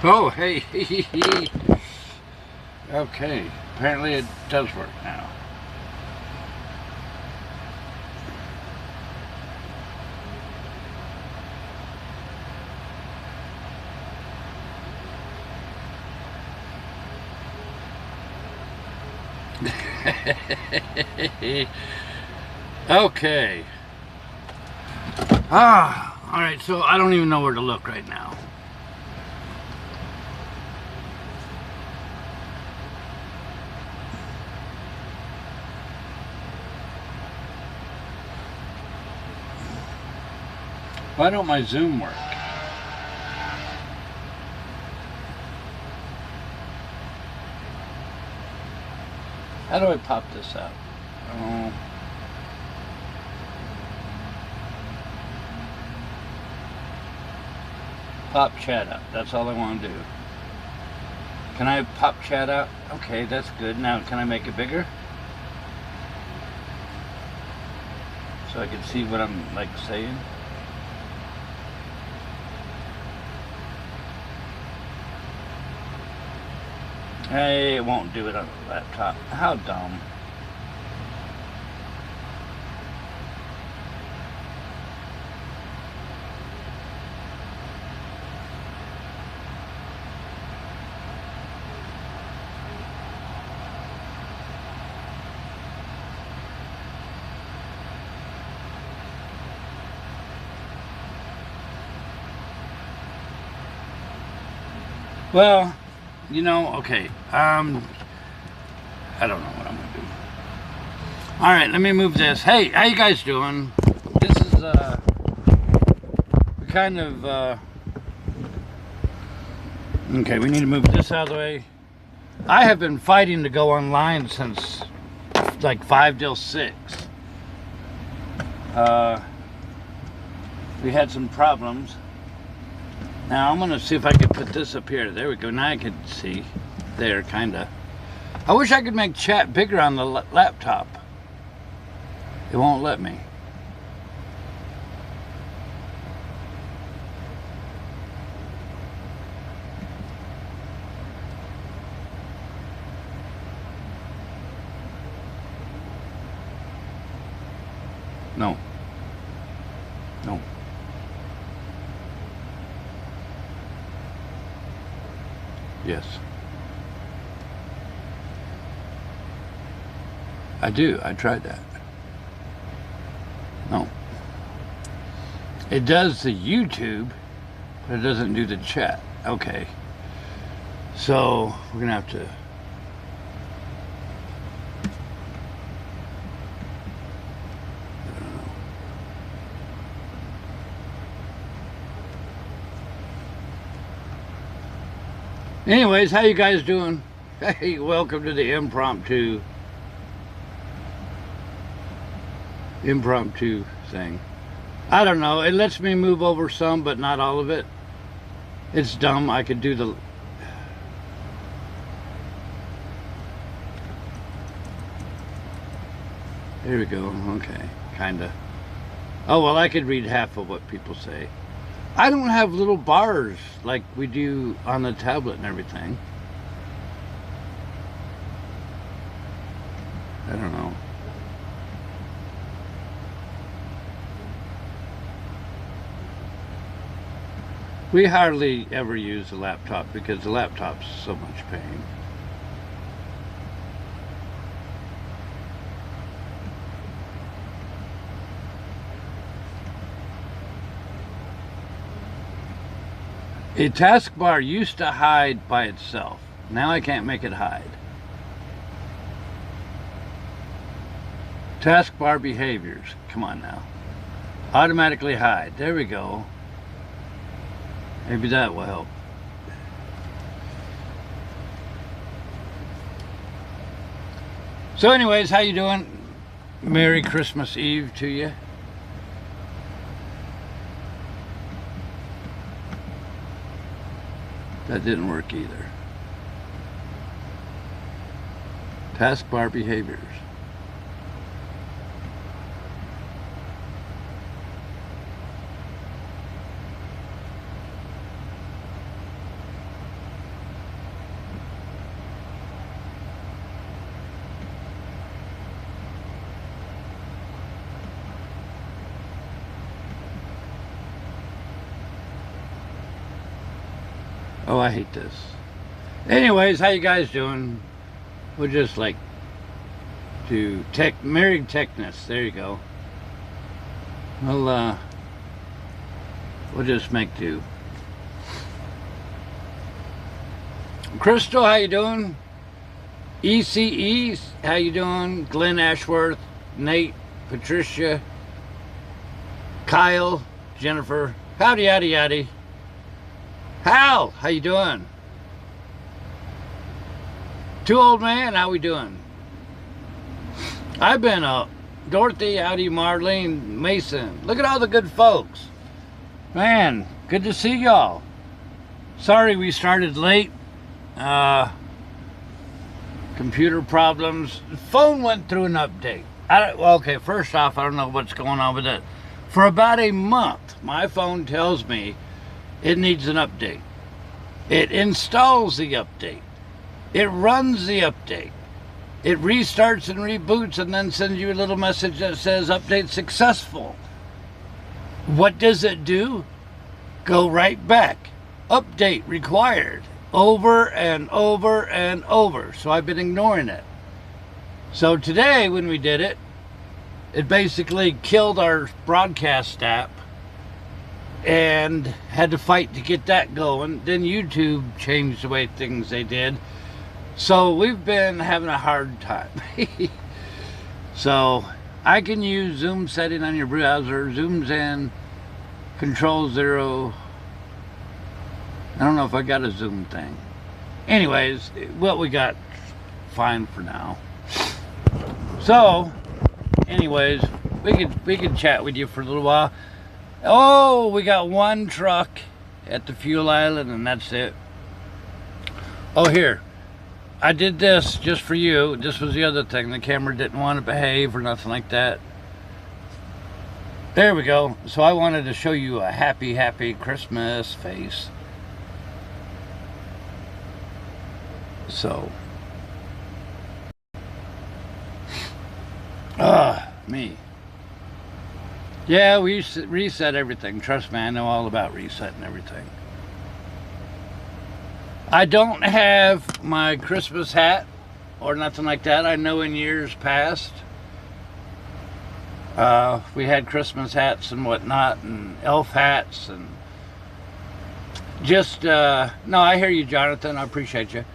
Oh, hey. Okay, apparently it does work now. Okay. Alright, so I don't even know where to look right now. Why don't my zoom work? How do I pop this out? Oh. Pop chat out. That's all I want to do. Can I pop chat out? Okay, that's good. Now, can I make it bigger? So I can see what I'm saying. Hey, it won't do it on the laptop. How dumb. Well, you know, okay, I don't know what I'm gonna do. All right, let me move this. Hey, how you guys doing? This is, kind of, okay, we need to move this out of the way. I have been fighting to go online since, like, 5 till 6. We had some problems. Now I'm gonna see if I can put this up here. There we go. Now I can see there, kinda. I wish I could make chat bigger on the laptop. It won't let me. No. No. Yes. I do. I tried that. No. It does the YouTube, but it doesn't do the chat. Okay. So, we're going to have to... Anyways, how you guys doing? Hey, welcome to the impromptu thing. I don't know, it lets me move over some, but not all of it. It's dumb. I could do the... There we go. Okay, kinda. Oh, well, I could read half of what people say. I don't have little bars like we do on the tablet and everything. I don't know. We hardly ever use the laptop because the laptop's so much pain. A taskbar used to hide by itself. Now I can't make it hide. Taskbar behaviors. Come on now. Automatically hide. There we go. Maybe that will help. So anyways, how you doing? Merry Christmas Eve to you. That didn't work either. Taskbar behaviors. Oh, I hate this. Anyways, how you guys doing? We'll just like to married techness. There you go. We'll just make do. Crystal, how you doing? ECE, how you doing? Glenn Ashworth, Nate, Patricia, Kyle, Jennifer, howdy yaddy yaddy. Hal, how you doing? Two Old Man, how we doing? I've been up. Dorothy, howdy, Marlene, Mason. Look at all the good folks. Man, good to see y'all. Sorry we started late. Computer problems. The phone went through an update. Well, okay, first off, I don't know what's going on with it. For about a month, my phone tells me it needs an update. It installs the update. It runs the update. It restarts and reboots and then sends you a little message that says update successful. What does it do? Go right back. Update required. Over and over and over. So I've been ignoring it. So today when we did it, it basically killed our broadcast app and had to fight to get that going. Then YouTube changed the way things they did. So we've been having a hard time. So I can use zoom setting on your browser, zooms in, control 0. I don't know if I got a zoom thing. Anyways, what we got, fine for now. So, anyways, we could chat with you for a little while. Oh, we got one truck at the fuel island, and that's it. Oh, here. I did this just for you. This was the other thing. The camera didn't want to behave or nothing like that. There we go. So I wanted to show you a happy, happy Christmas face. So. Me. Yeah, we reset everything. Trust me, I know all about resetting everything. I don't have my Christmas hat or nothing like that. I know in years past we had Christmas hats and whatnot and elf hats and just no, I hear you, Jonathan. I appreciate you.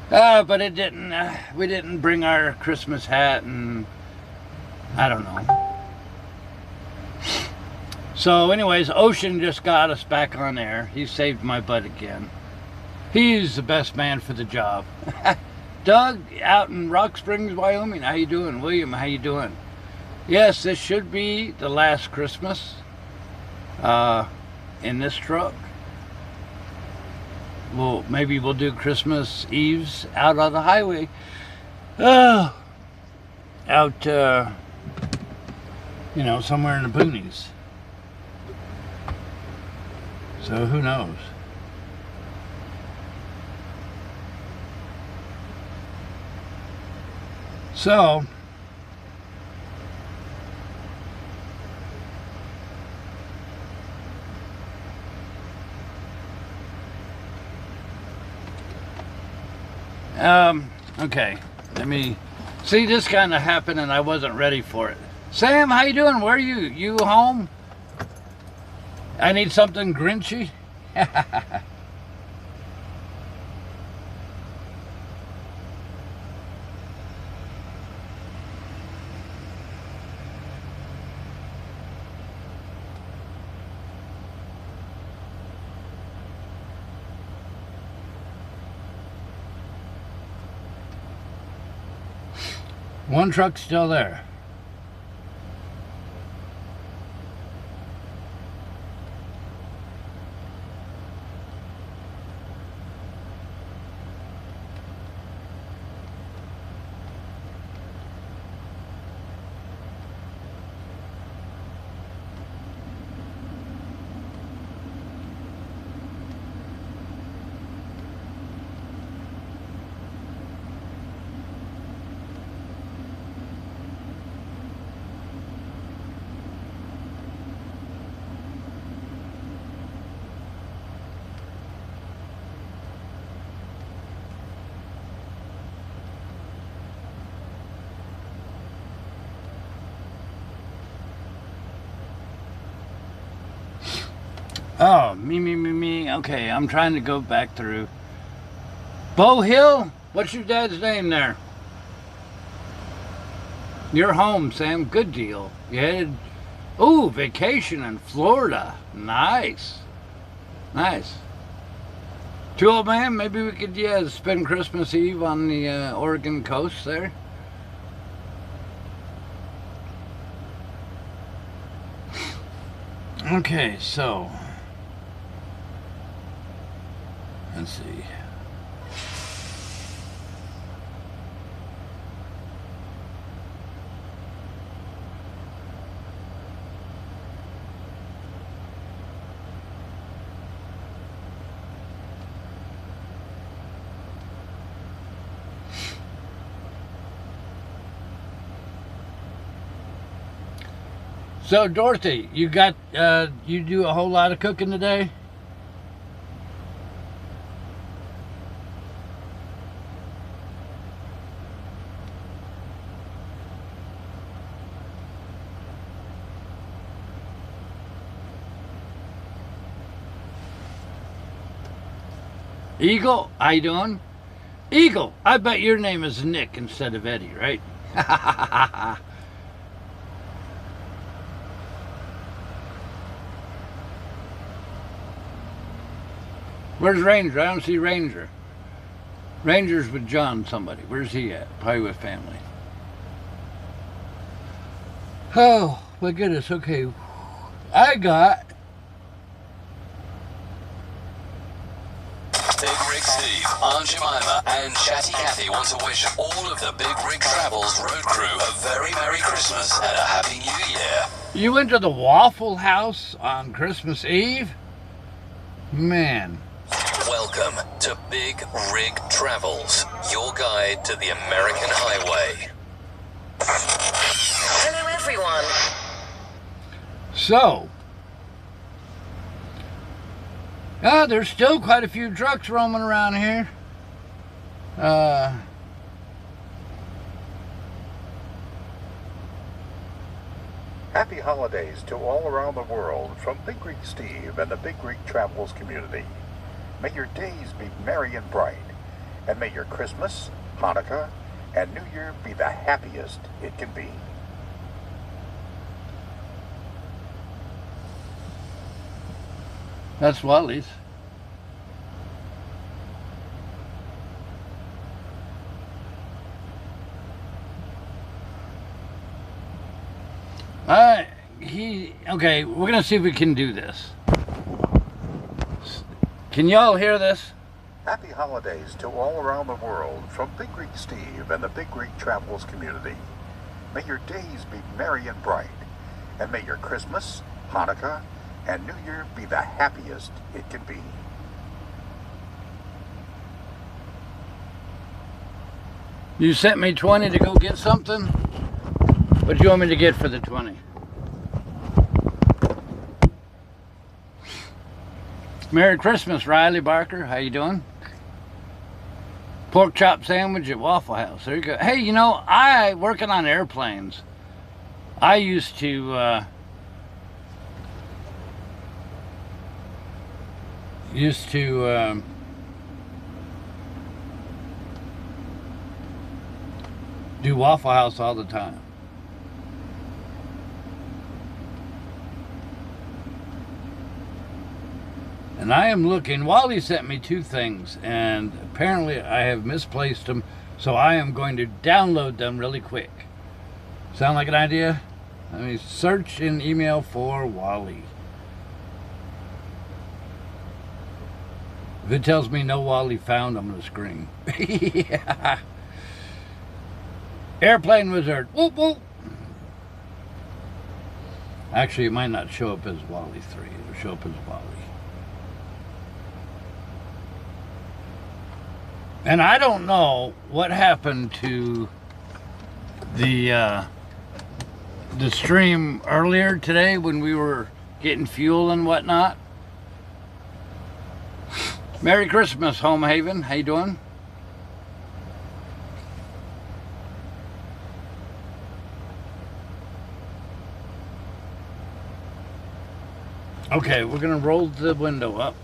But it didn't we didn't bring our Christmas hat, and I don't know. So anyways, Ocean just got us back on air. He saved my butt again. He's the best man for the job. Doug out in Rock Springs, Wyoming. How you doing? William, how you doing? Yes, this should be the last Christmas in this truck. Well, maybe we'll do Christmas Eves out on the highway. Out, you know, somewhere in the boonies. So who knows? So, okay, let me see. This kind of happened and I wasn't ready for it. Sam, how you doing? Where are you? You home? I need something Grinchy. One truck's still there. Oh, me. Okay, I'm trying to go back through. Bow Hill? What's your dad's name there? You're home, Sam. Good deal. You headed... Ooh, vacation in Florida. Nice. Nice. Too old man, maybe we could, yeah, spend Christmas Eve on the Oregon coast there. Okay, so... Let's see. So Dorothy, you got you do a whole lot of cooking today? Eagle, how you doing? Eagle, I bet your name is Nick instead of Eddie, right? Where's Ranger? I don't see Ranger. Ranger's with John somebody. Where's he at? Probably with family. Oh, my goodness. Okay. I got... BigRigSteve, Aunt Jemima, and Chatty Cathy want to wish all of the BigRigTravels road crew a very Merry Christmas and a Happy New Year. You went to the Waffle House on Christmas Eve? Man. Welcome to BigRigTravels, your guide to the American highway. Hello, everyone. So, there's still quite a few trucks roaming around here. Happy holidays to all around the world from BigRigSteve and the BigRigTravels community. May your days be merry and bright, and may your Christmas, Hanukkah, and New Year be the happiest it can be. That's Wally's. Okay, we're gonna see if we can do this. Can y'all hear this? Happy holidays to all around the world from BigRigSteve and the BigRigTravels community. May your days be merry and bright, and may your Christmas, Hanukkah, and New Year be the happiest it can be. You sent me 20 to go get something? What do you want me to get for the 20? Merry Christmas, Riley Barker. How you doing? Pork chop sandwich at Waffle House. There you go. Hey, you know, I working on airplanes. I used to do Waffle House all the time. And I am looking, Wally sent me 2 things, and apparently I have misplaced them, so I am going to download them really quick. Sound like an idea? Let me search in email for Wally. If it tells me no Wally found, I'm going to scream. Yeah. Airplane Wizard. Whoop, whoop. Actually, it might not show up as Wally 3. It'll show up as Wally. And I don't know what happened to the stream earlier today when we were getting fuel and whatnot. Merry Christmas, Home Haven. How you doing? Okay, we're gonna roll the window up.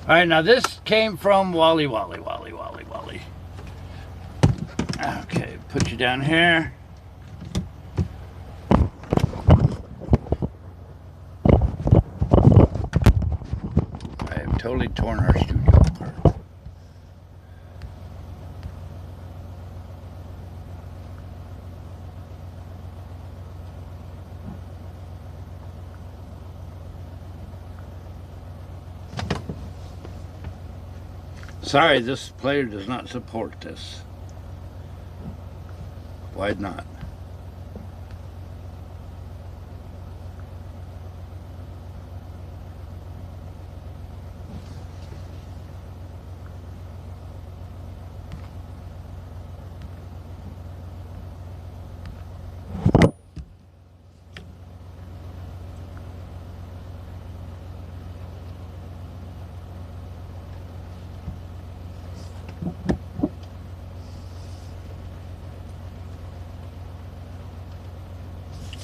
All right, now this came from Wally. Okay, put you down here. I have totally torn our studio apart. Sorry, this player does not support this. Why not?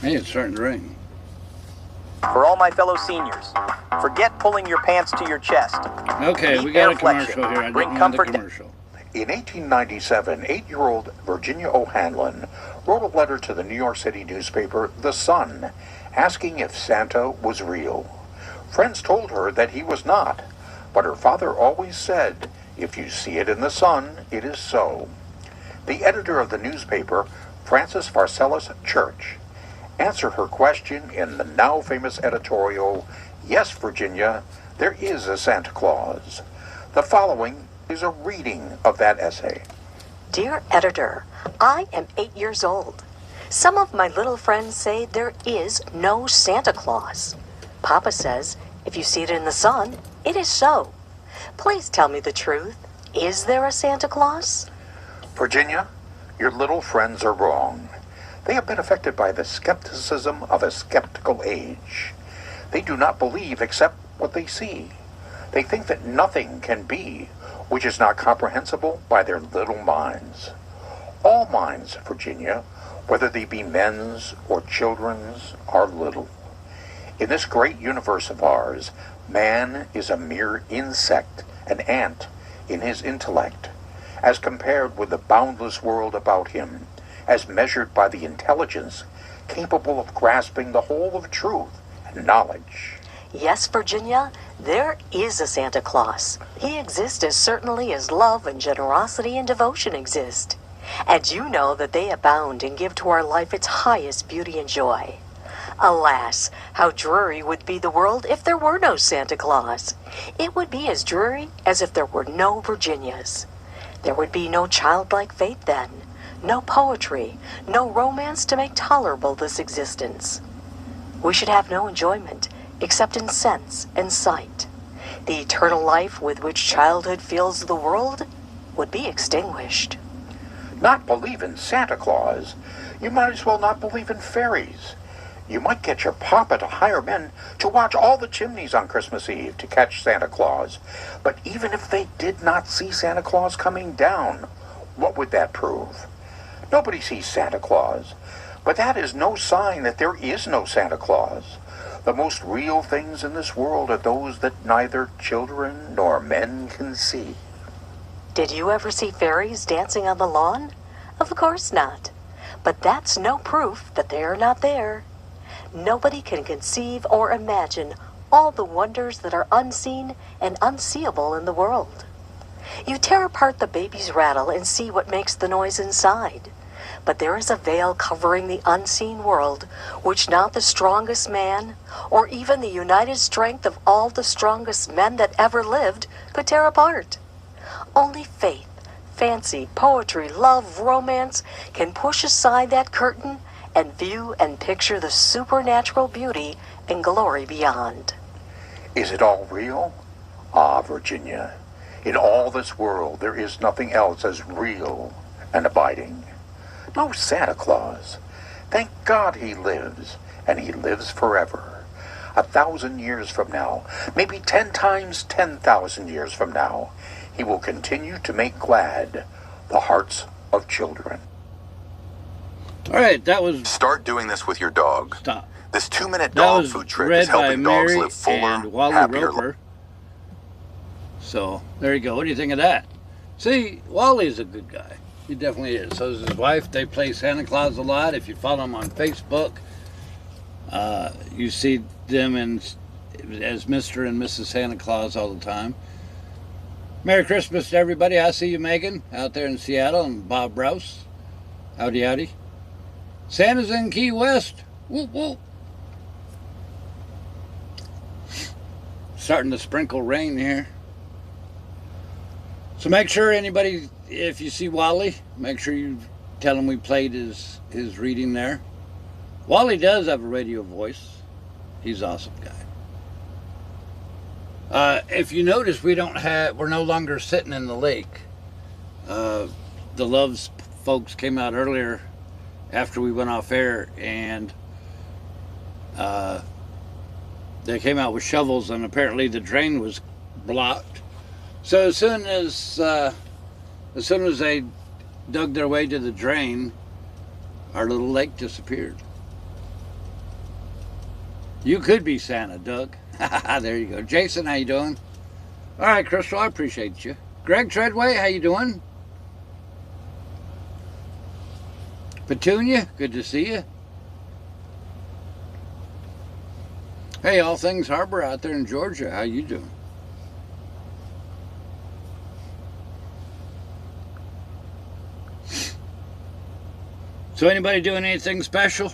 Hey, it's starting to rain. For all my fellow seniors, forget pulling your pants to your chest. Okay, we got a commercial here. I didn't know the commercial. In 1897, 8-year-old Virginia O'Hanlon wrote a letter to the New York City newspaper, The Sun, asking if Santa was real. Friends told her that he was not, but her father always said, if you see it in the sun, it is so. The editor of the newspaper, Francis Pharcellus Church, answered her question in the now famous editorial, Yes, Virginia, there is a Santa Claus. The following is a reading of that essay. Dear editor, I am 8 years old. Some of my little friends say there is no Santa Claus. Papa says, if you see it in the sun, it is so. Please tell me the truth. Is there a Santa Claus? Virginia, your little friends are wrong. They have been affected by the skepticism of a skeptical age. They do not believe except what they see. They think that nothing can be which is not comprehensible by their little minds. All minds, Virginia, whether they be men's or children's, are little. In this great universe of ours, man is a mere insect, an ant in his intellect, as compared with the boundless world about him, as measured by the intelligence capable of grasping the whole of truth and knowledge. Yes, Virginia, there is a Santa Claus. He exists as certainly as love and generosity and devotion exist. And you know that they abound and give to our life its highest beauty and joy. Alas, how dreary would be the world if there were no Santa Claus. It would be as dreary as if there were no Virginias. There would be no childlike faith then, no poetry, no romance to make tolerable this existence. We should have no enjoyment except in sense and sight. The eternal life with which childhood fills the world would be extinguished. Not believe in Santa Claus? You might as well not believe in fairies. You might get your papa to hire men to watch all the chimneys on Christmas Eve to catch Santa Claus. But even if they did not see Santa Claus coming down, what would that prove? Nobody sees Santa Claus, but that is no sign that there is no Santa Claus. The most real things in this world are those that neither children nor men can see. Did you ever see fairies dancing on the lawn? Of course not. But that's no proof that they are not there. Nobody can conceive or imagine all the wonders that are unseen and unseeable in the world. You tear apart the baby's rattle and see what makes the noise inside. But there is a veil covering the unseen world, which not the strongest man, or even the united strength of all the strongest men that ever lived, could tear apart. Only faith, fancy, poetry, love, romance can push aside that curtain and view and picture the supernatural beauty and glory beyond. Is it all real? Ah, Virginia, in all this world there is nothing else as real and abiding. No Santa Claus. Thank God he lives, and he lives forever. 1,000 years from now, maybe 10 times 10,000 years from now, he will continue to make glad the hearts of children. All right, that was... Start doing this with your dog. Stop. This 2-minute That dog was food trip read is by helping dogs Mary live fuller, and Wally happier lives. Roper. So, there you go. What do you think of that? See, Wally's a good guy. He definitely is. So is his wife. They play Santa Claus a lot. If you follow them on Facebook, you see them as Mr. and Mrs. Santa Claus all the time. Merry Christmas to everybody. I see you, Megan, out there in Seattle, and Bob Browse. Howdy, howdy. Santa's in Key West. Whoop, whoop. Starting to sprinkle rain here. So make sure anybody, if you see Wally, make sure you tell him we played his reading there. Wally does have a radio voice. He's an awesome guy. If you notice, we're no longer sitting in the lake. The Loves folks came out earlier after we went off air, and they came out with shovels, and apparently the drain was blocked. So as soon as they dug their way to the drain, our little lake disappeared. You could be Santa, Doug. There you go. Jason, how you doing? All right, Crystal, I appreciate you. Greg Treadway, how you doing? Petunia, good to see you. Hey, All Things Harbor out there in Georgia, how you doing? So anybody doing anything special?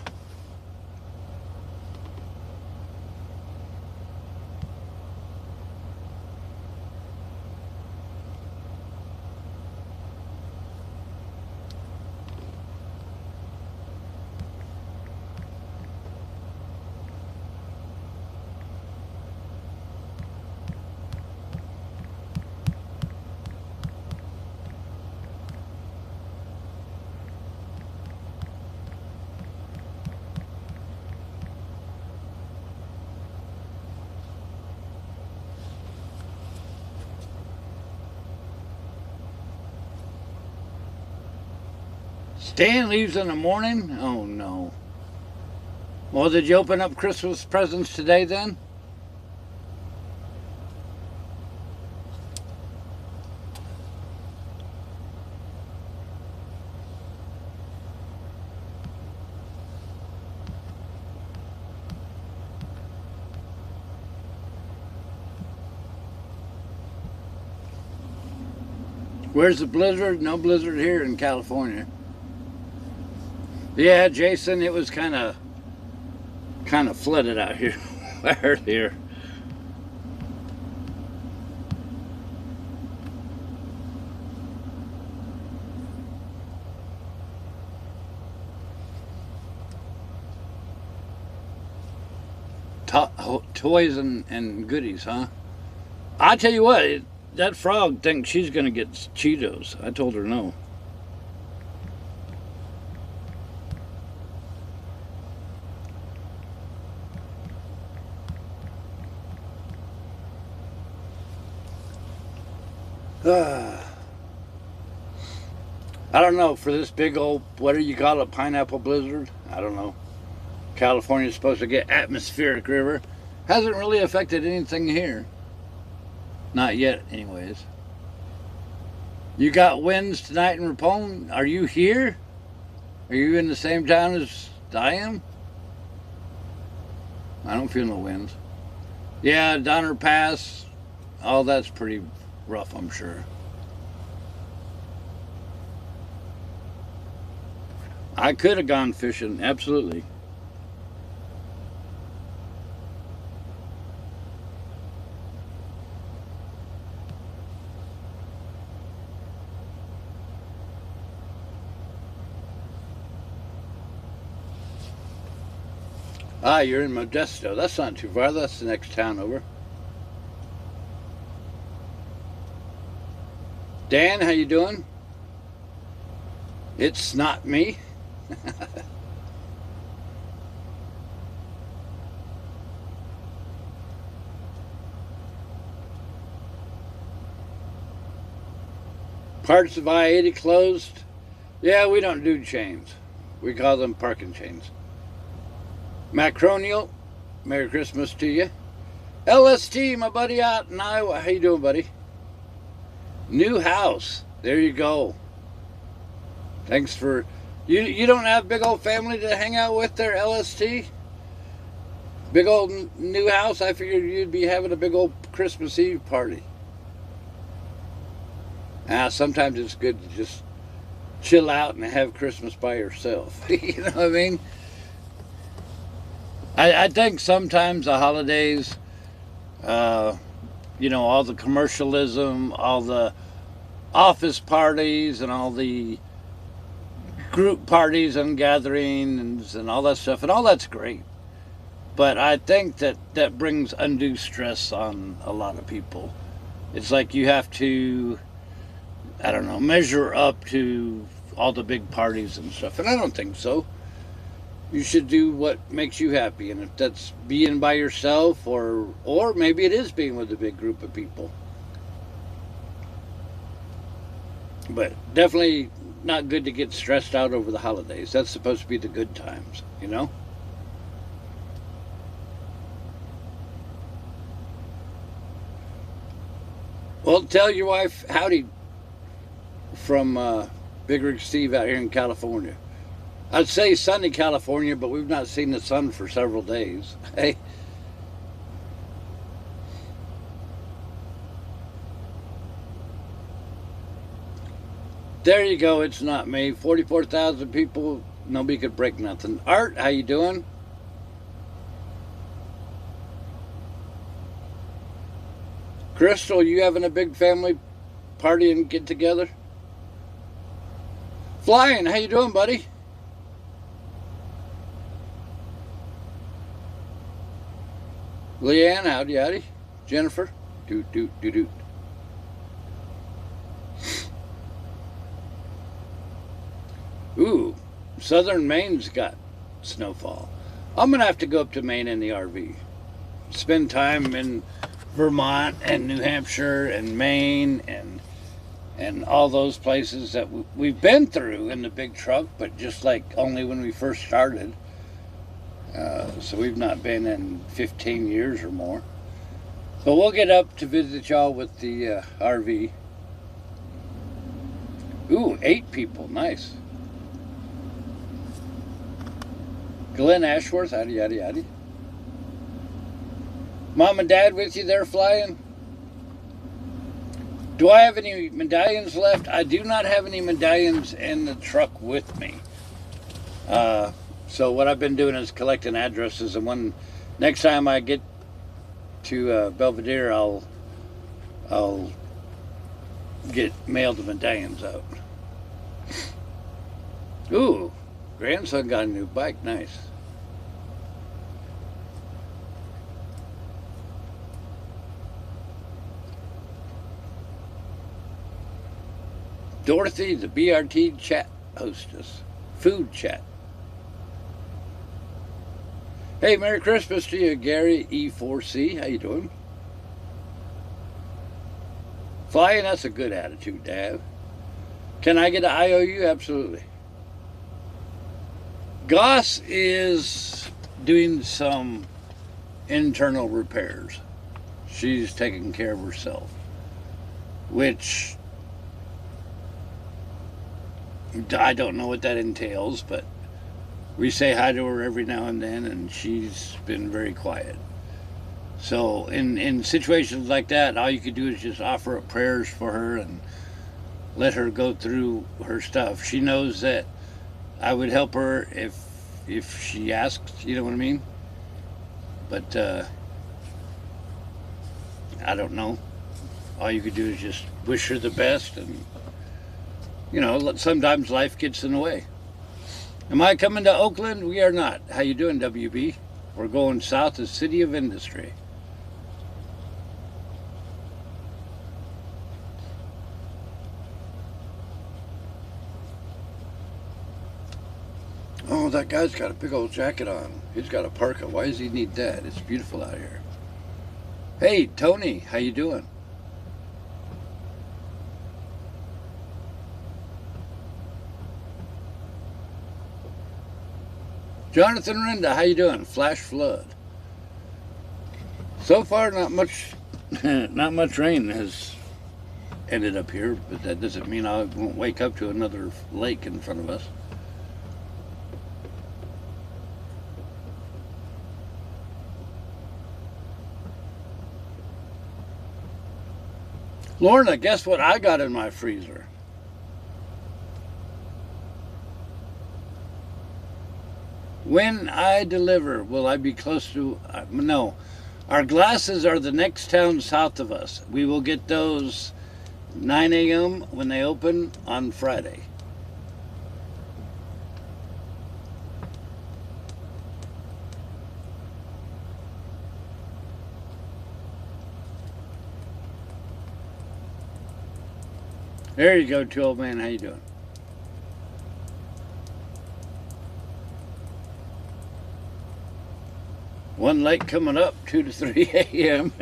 Stan leaves in the morning? Oh no. Well, did you open up Christmas presents today then? Where's the blizzard? No blizzard here in California. Yeah, Jason, it was kind of flooded out here earlier. Toys and goodies, huh? I tell you what, that frog thinks she's gonna get Cheetos. I told her no. I don't know, for this big old, what do you call it, pineapple blizzard? I don't know. California's supposed to get atmospheric river. Hasn't really affected anything here. Not yet, anyways. You got winds tonight in Ripon? Are you here? Are you in the same town as I am? I don't feel no winds. Yeah, Donner Pass, all that's pretty rough, I'm sure. I could have gone fishing, absolutely. Ah, you're in Modesto. That's not too far. That's the next town over. Dan, how you doing? It's not me. Parts of I-80 closed. Yeah, we don't do chains. We call them parking chains. Macronial, Merry Christmas to you. LST, my buddy out in Iowa. How you doing, buddy? New house. There you go. Thanks for... You don't have big old family to hang out with there, LST? Big old new house? I figured you'd be having a big old Christmas Eve party. Sometimes it's good to just chill out and have Christmas by yourself. You know what I mean? I think sometimes the holidays, you know, all the commercialism, all the office parties and all the group parties and gatherings and all that stuff, and all that's great. But I think that brings undue stress on a lot of people. It's like you have to, I don't know, measure up to all the big parties and stuff. And I don't think so. You should do what makes you happy. And if that's being by yourself or maybe it is being with a big group of people. But definitely not good to get stressed out over the holidays. That's supposed to be the good times, you know? Well, tell your wife howdy from BigRigSteve out here in California. I'd say sunny California, but we've not seen the sun for several days. Hey. There you go. It's not me. 44,000 people. Nobody could break nothing. Art, how you doing? Crystal, you having a big family party and get together? Flying, how you doing, buddy? Leanne, howdy, howdy. Jennifer, doot, doot, doot, doot. Ooh, southern Maine's got snowfall. I'm going to have to go up to Maine in the RV. Spend time in Vermont and New Hampshire and Maine and all those places that we've been through in the big truck, but just like only when we first started. So we've not been in 15 years or more. But we'll get up to visit y'all with the RV. Ooh, 8 people, nice. Glenn Ashworth, howdy, howdy, howdy. Mom and Dad with you there flying? Do I have any medallions left? I do not have any medallions in the truck with me. So what I've been doing is collecting addresses, and when next time I get to Belvedere, I'll get mailed the medallions out. Ooh, grandson got a new bike, nice. Dorothy, the BRT chat hostess. Food chat. Hey, Merry Christmas to you, Gary E4C. How you doing? Flying, that's a good attitude to have. Can I get an IOU? Absolutely. Goss is doing some internal repairs. She's taking care of herself, which I don't know what that entails, but we say hi to her every now and then, and she's been very quiet. So in situations like that, all you could do is just offer up prayers for her and let her go through her stuff. She knows that I would help her if she asks, you know what I mean? But I don't know. All you could do is just wish her the best, and you know, sometimes life gets in the way. Am I coming to Oakland? We are not. How you doing, WB? We're going south of City of Industry. Oh, that guy's got a big old jacket on. He's got a parka. Why does he need that? It's beautiful out here. Hey, Tony, how you doing? Jonathan Renda, how you doing? Flash flood. So far, not much rain has ended up here, but that doesn't mean I won't wake up to another lake in front of us. Lorna, guess what I got in my freezer? When I deliver, will I be close to... no. Our glasses are the next town south of us. We will get those 9 a.m. when they open on Friday. There you go, 2 old man. How you doing? One lake coming up, 2 to 3 a.m.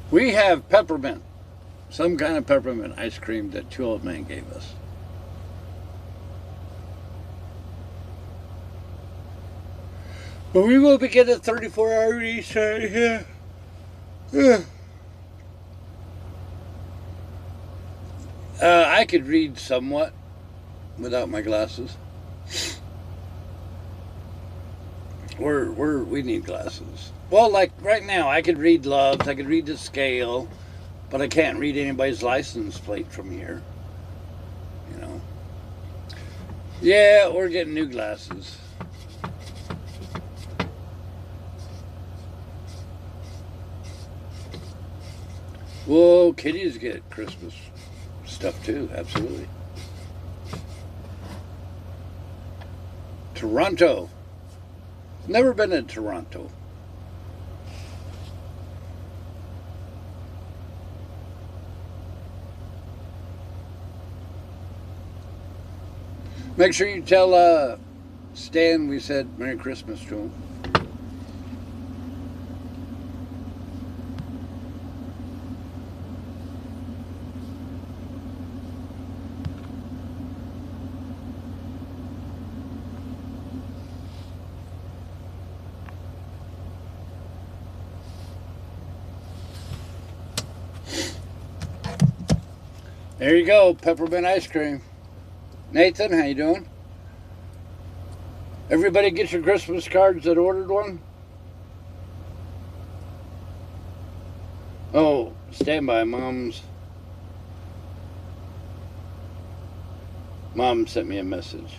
We have peppermint, some kind of peppermint ice cream that 2 old man gave us. But we will be getting a 34-hour reset here. I could read somewhat without my glasses. We need glasses. Well, like right now, I could read loves, I could read the scale, but I can't read anybody's license plate from here. You know. Yeah, we're getting new glasses. Well, kiddies get Christmas stuff too, absolutely. Toronto. Never been in Toronto. Make sure you tell Stan we said Merry Christmas to him. There you go, peppermint ice cream. Nathan, how you doing? Everybody get your Christmas cards that ordered one? Oh, stand by. Mom sent me a message.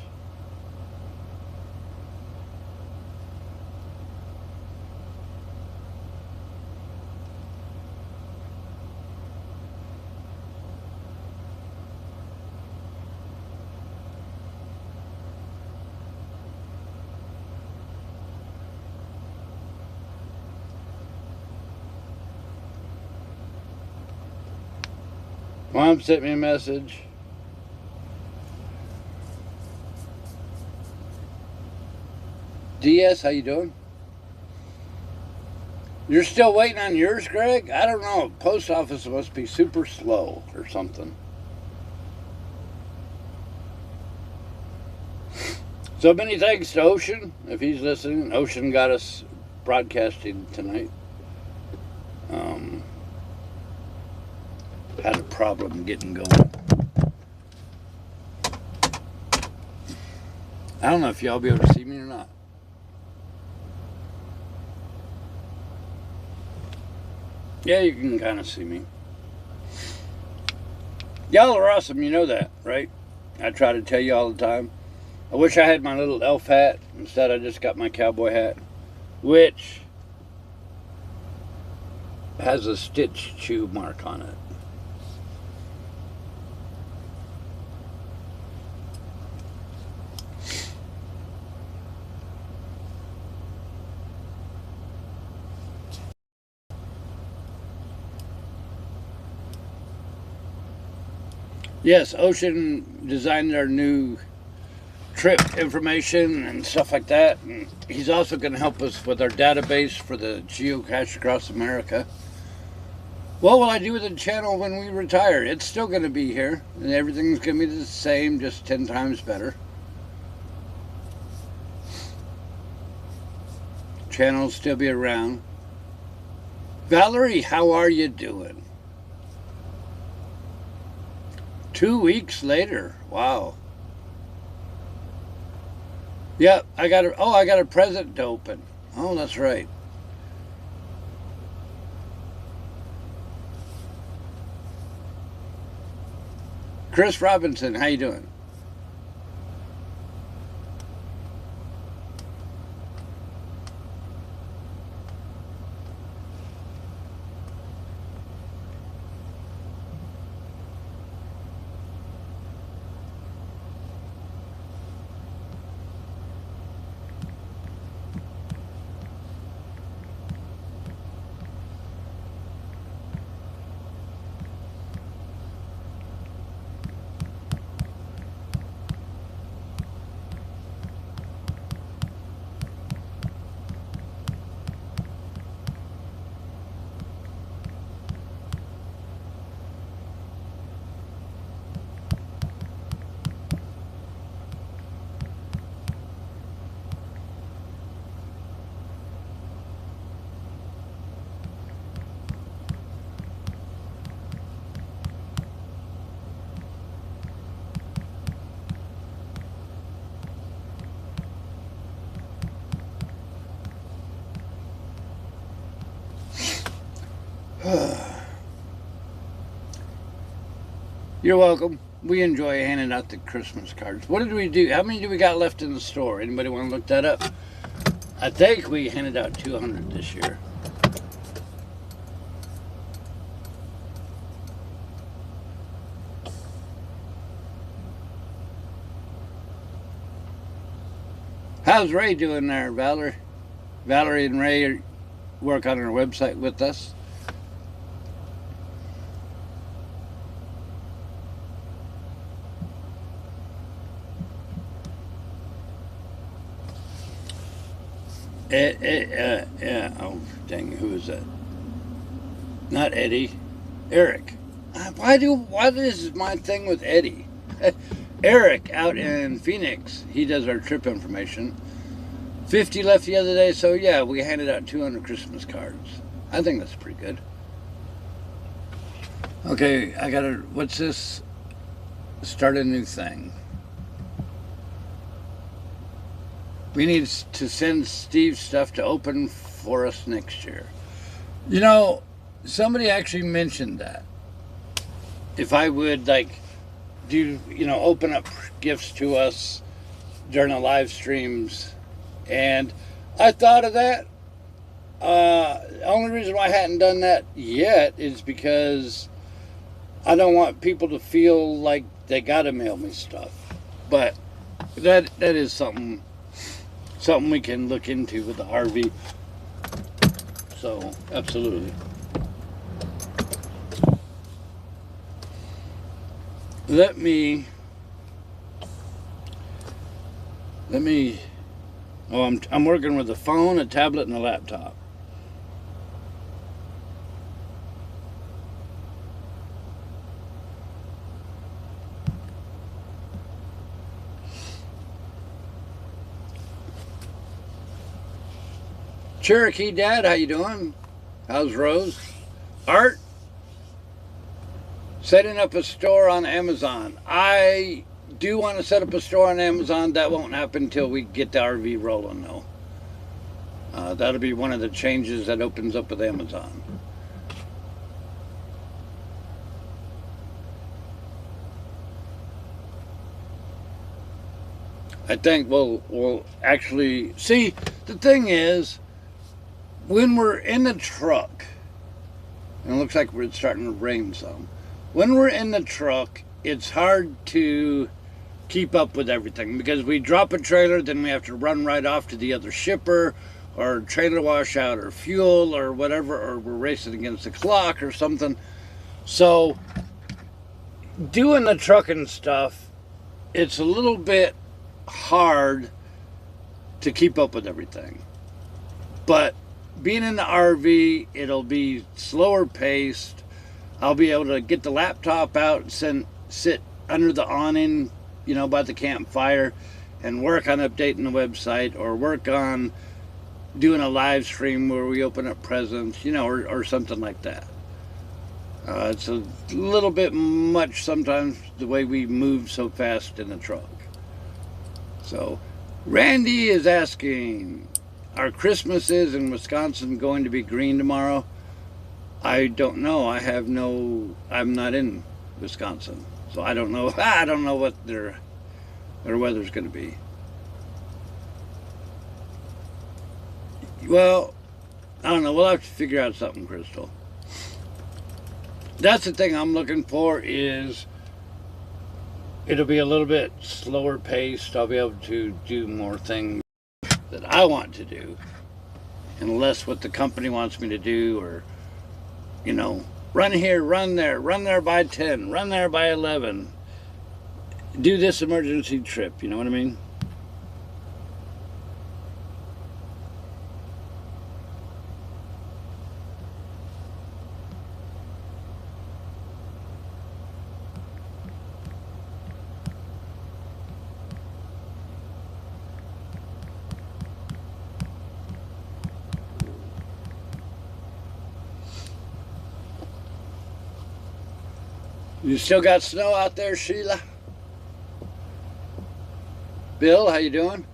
Mom sent me a message. DS, how you doing? You're still waiting on yours, Greg? I don't know. Post office must be super slow or something. So many thanks to Ocean, if he's listening. Ocean got us broadcasting tonight. Had a problem getting going. I don't know if y'all be able to see me or not. Yeah, you can kind of see me. Y'all are awesome, you know that, right? I try to tell you all the time. I wish I had my little elf hat. Instead, I just got my cowboy hat, which has a stitch chew mark on it. Yes, Ocean designed our new trip information and stuff like that. And he's also going to help us with our database for the geocache across America. What will I do with the channel when we retire? It's still going to be here, and everything's going to be the same, just 10 times better. Channel will still be around. Valerie, how are you doing? 2 weeks later. Wow. Yep, I got a present to open. Oh, that's right. Chris Robinson, how you doing? You're welcome. We enjoy handing out the Christmas cards. What did we do? How many do we got left in the store? Anybody want to look that up? I think we handed out 200 this year. How's Ray doing there, Valerie? Valerie and Ray work on our website with us. Yeah. Oh, dang. Who is that? Not Eddie. Eric. Why is my thing with Eddie? Eric out in Phoenix. He does our trip information. 50 left the other day, so yeah, we handed out 200 Christmas cards. I think that's pretty good. Okay, I gotta. What's this? Start a new thing. We need to send Steve stuff to open for us next year. You know, somebody actually mentioned that. If I would, like, do, you know, open up gifts to us during the live streams. And I thought of that. The only reason why I hadn't done that yet is because I don't want people to feel like they gotta mail me stuff. But that is something we can look into with the RV. So, absolutely. Let me oh, I'm working with a phone, a tablet, and a laptop. Cherokee Dad, how you doing? How's Rose? Art? Setting up a store on Amazon. I do want to set up a store on Amazon. That won't happen until we get the RV rolling, though. That'll be one of the changes that opens up with Amazon. I think we'll actually... See, the thing is, when we're in the truck, and it looks like it's starting to rain some, when we're in the truck, it's hard to keep up with everything because we drop a trailer, then we have to run right off to the other shipper, or trailer washout, or fuel, or whatever, or we're racing against the clock or something. So, doing the trucking stuff, it's a little bit hard to keep up with everything. But being in the RV, it'll be slower paced. I'll be able to get the laptop out and sit under the awning, you know, by the campfire and work on updating the website, or work on doing a live stream where we open up presents, you know, or something like that. It's a little bit much sometimes the way we move so fast in the truck. So, Randy is asking, are Christmases in Wisconsin going to be green tomorrow? I don't know. I'm not in Wisconsin, so I don't know. I don't know what their weather's going to be. Well, I don't know. We'll have to figure out something, Crystal. That's the thing I'm looking for, is it'll be a little bit slower paced. I'll be able to do more things that I want to do, and less what the company wants me to do, or, you know, run here, run there by 10, run there by 11, do this emergency trip, you know what I mean? You still got snow out there, Sheila? Bill, how you doing?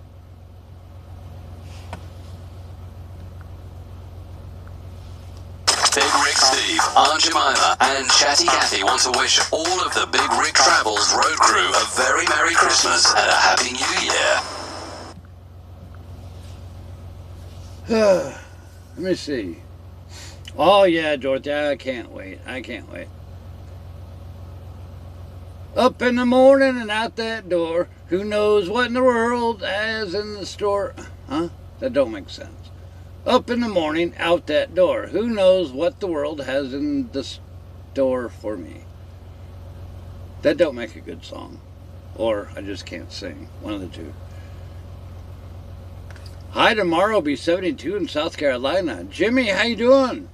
BigRigSteve, Aunt Jemima, and Chatty Cathy want to wish all of the BigRigTravels road crew a very Merry Christmas and a Happy New Year. Let me see. Oh yeah, Dorothy, I can't wait. I can't wait. Up in the morning and out that door, who knows what in the world as in the store. Huh? That don't make sense. Up in the morning, out that door, who knows what the world has in the store for me. That don't make a good song. Or I just can't sing. One of the two. High tomorrow will be 72 in South Carolina. Jimmy, how you doing?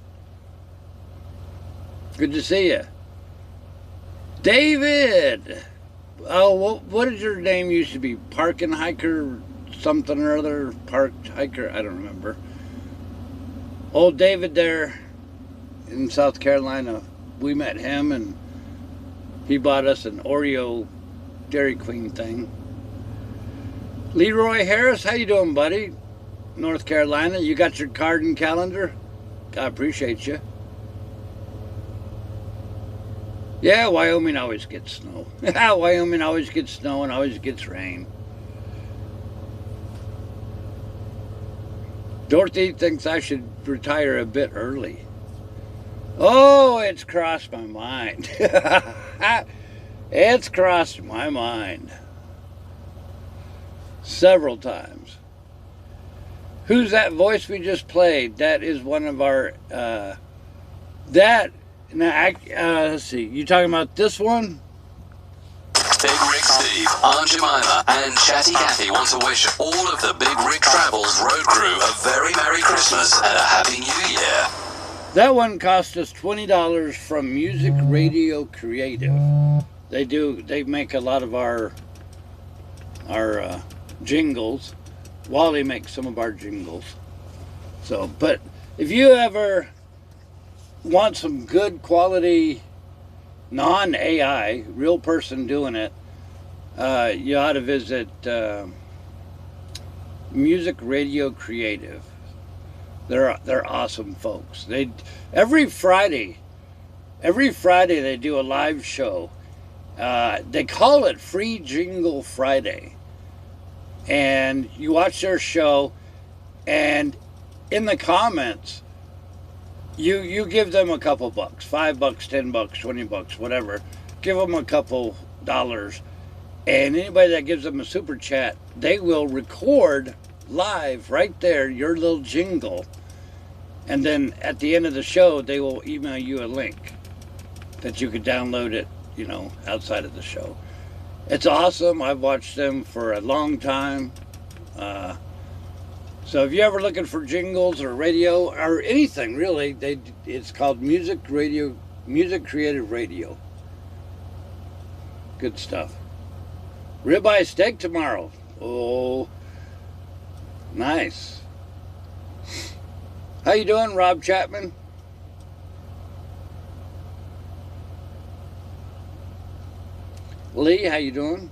Good to see you. David! Oh, what did your name used to be? Parkin' Hiker something or other? Parked Hiker? I don't remember. Old David there in South Carolina. We met him and he bought us an Oreo Dairy Queen thing. Leroy Harris, how you doing, buddy? North Carolina, you got your card and calendar? I appreciate you. Yeah, Wyoming always gets snow. Wyoming always gets snow and always gets rain. Dorothy thinks I should retire a bit early. Oh, it's crossed my mind. It's crossed my mind. Several times. Who's that voice we just played? That is one of our... let's see. You talking about this one? BigRigSteve, Aunt Jemima, and Chatty Cathy want to wish all of the BigRigTravels road crew a very Merry Christmas and a Happy New Year. That one cost us $20 from Music Radio Creative. They make a lot of our jingles. Wally makes some of our jingles. So, but if you ever want some good quality non-AI, real person doing it, you ought to visit Music Radio Creative. They're awesome folks. Every Friday they do a live show. They call it Free Jingle Friday. And you watch their show, and in the comments, you give them a couple bucks, $5, $10, $20, whatever. Give them a couple dollars, and anybody that gives them a super chat, they will record live right there your little jingle, and then at the end of the show, they will email you a link that you could download it, you know, outside of the show. It's awesome. I've watched them for a long time. So if you're ever looking for jingles or radio or anything really, it's called Music Creative Radio. Good stuff. Ribeye steak tomorrow. Oh, nice. How you doing, Rob Chapman? Lee, how you doing?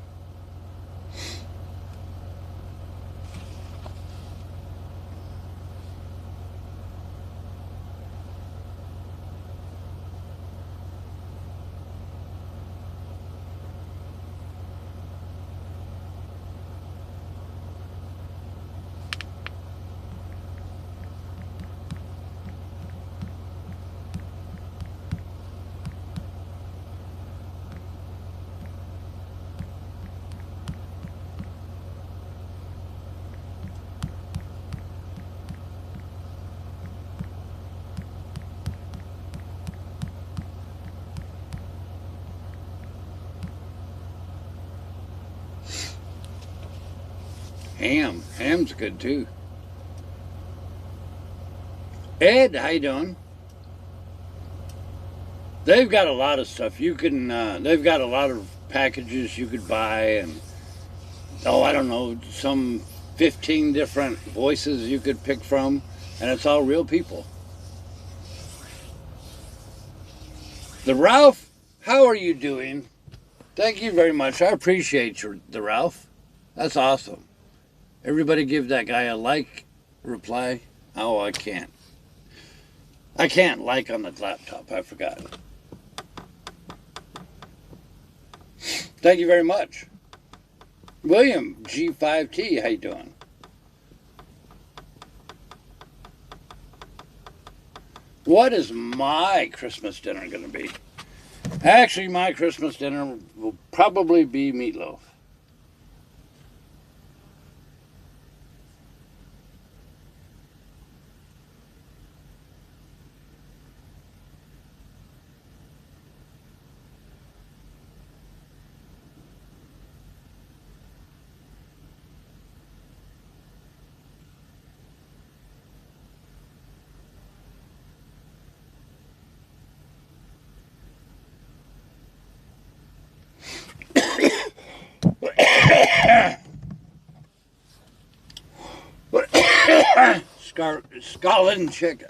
Ham's good too. Ed, how you doing? They've got a lot of stuff. You can, they've got a lot of packages you could buy, and, oh, I don't know, some 15 different voices you could pick from, and it's all real people. The Ralph, how are you doing? Thank you very much. I appreciate the Ralph. That's awesome. Everybody give that guy a like reply. Oh, I can't. I can't like on the laptop. I forgot. Thank you very much. William, G5T, how you doing? What is my Christmas dinner going to be? Actually, my Christmas dinner will probably be meatloaf. Scotland check.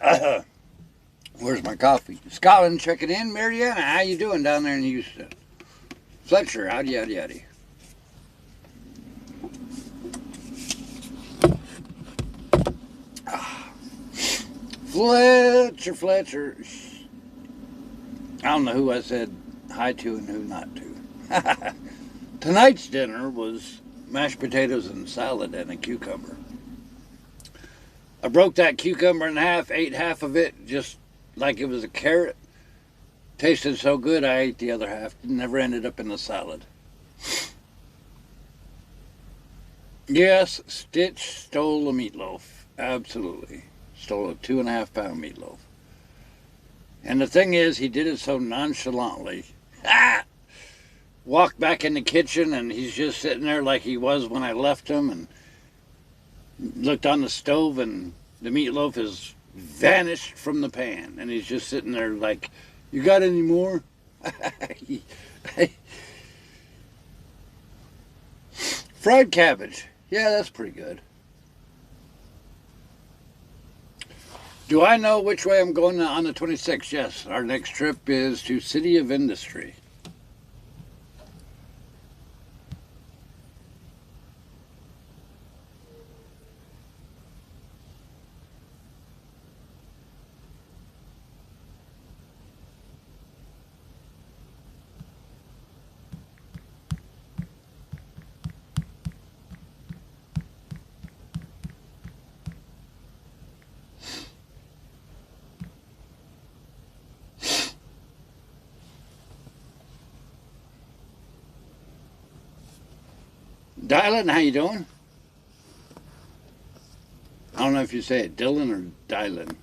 Where's my coffee? Scotland checking in. Mariana, how you doing down there in Houston? Fletcher, howdy, howdy, howdy. Fletcher. I don't know who I said hi to and who not to. Tonight's dinner was mashed potatoes and salad and a cucumber. I broke that cucumber in half, ate half of it just like it was a carrot. Tasted so good I ate the other half. Never ended up in the salad. Yes, Stitch stole a meatloaf. Absolutely. Stole a 2.5 pound meatloaf. And the thing is, he did it so nonchalantly. Walked back in the kitchen and he's just sitting there like he was when I left him, and looked on the stove and the meatloaf has vanished from the pan, and he's just sitting there like, you got any more? Fried cabbage. Yeah, that's pretty good. Do I know which way I'm going on the 26th? Yes, our next trip is to City of Industry. Dylan, how you doing? I don't know if you say it Dylan or Dylan.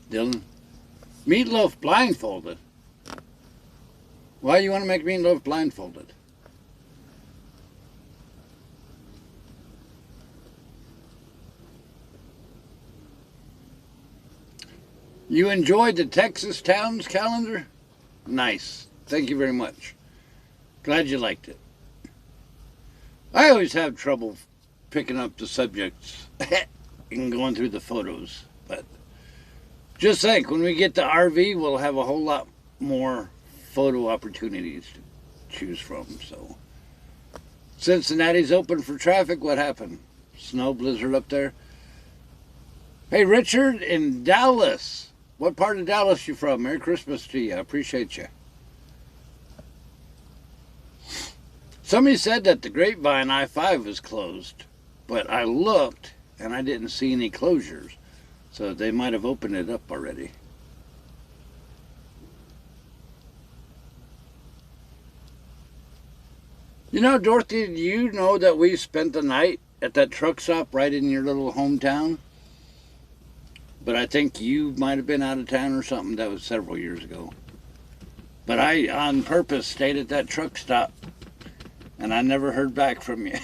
Dylan. Meatloaf blindfolded. Why you want to make me live blindfolded? You enjoyed the Texas Towns calendar? Nice. Thank you very much. Glad you liked it. I always have trouble picking up the subjects and going through the photos. But just think, when we get the RV, we'll have a whole lot more photo opportunities to choose from. So, Cincinnati's open for traffic. What happened? Snow blizzard up there? Hey, Richard in Dallas. What part of Dallas you from? Merry Christmas to you. I appreciate you. Somebody said that the Grapevine I-5 was closed, but I looked and I didn't see any closures. So they might have opened it up already. You know, Dorothy, do you know that we spent the night at that truck stop right in your little hometown? But I think you might have been out of town or something. That was several years ago. But I, on purpose, stayed at that truck stop. And I never heard back from you.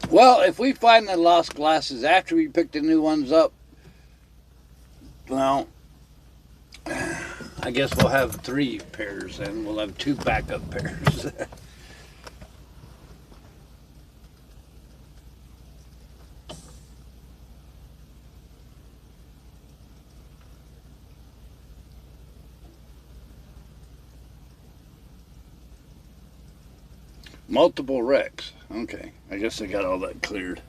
Well, if we find the lost glasses after we pick the new ones up, well, I guess we'll have 3 pairs and we'll have 2 backup pairs. Multiple wrecks. Okay, I guess I got all that cleared.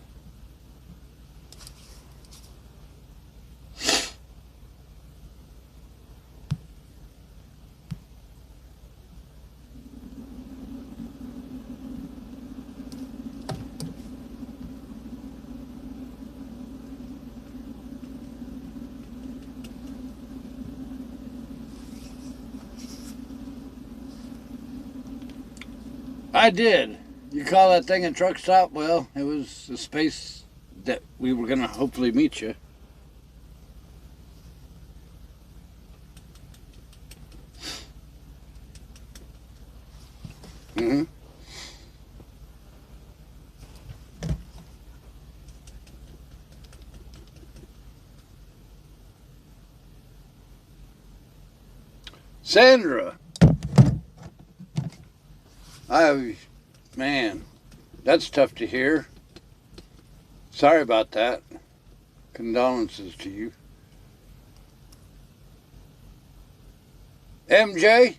I did. You call that thing a truck stop? Well, it was a space that we were going to hopefully meet you. Mm-hmm. Sandra. Man, that's tough to hear. Sorry about that. Condolences to you. MJ?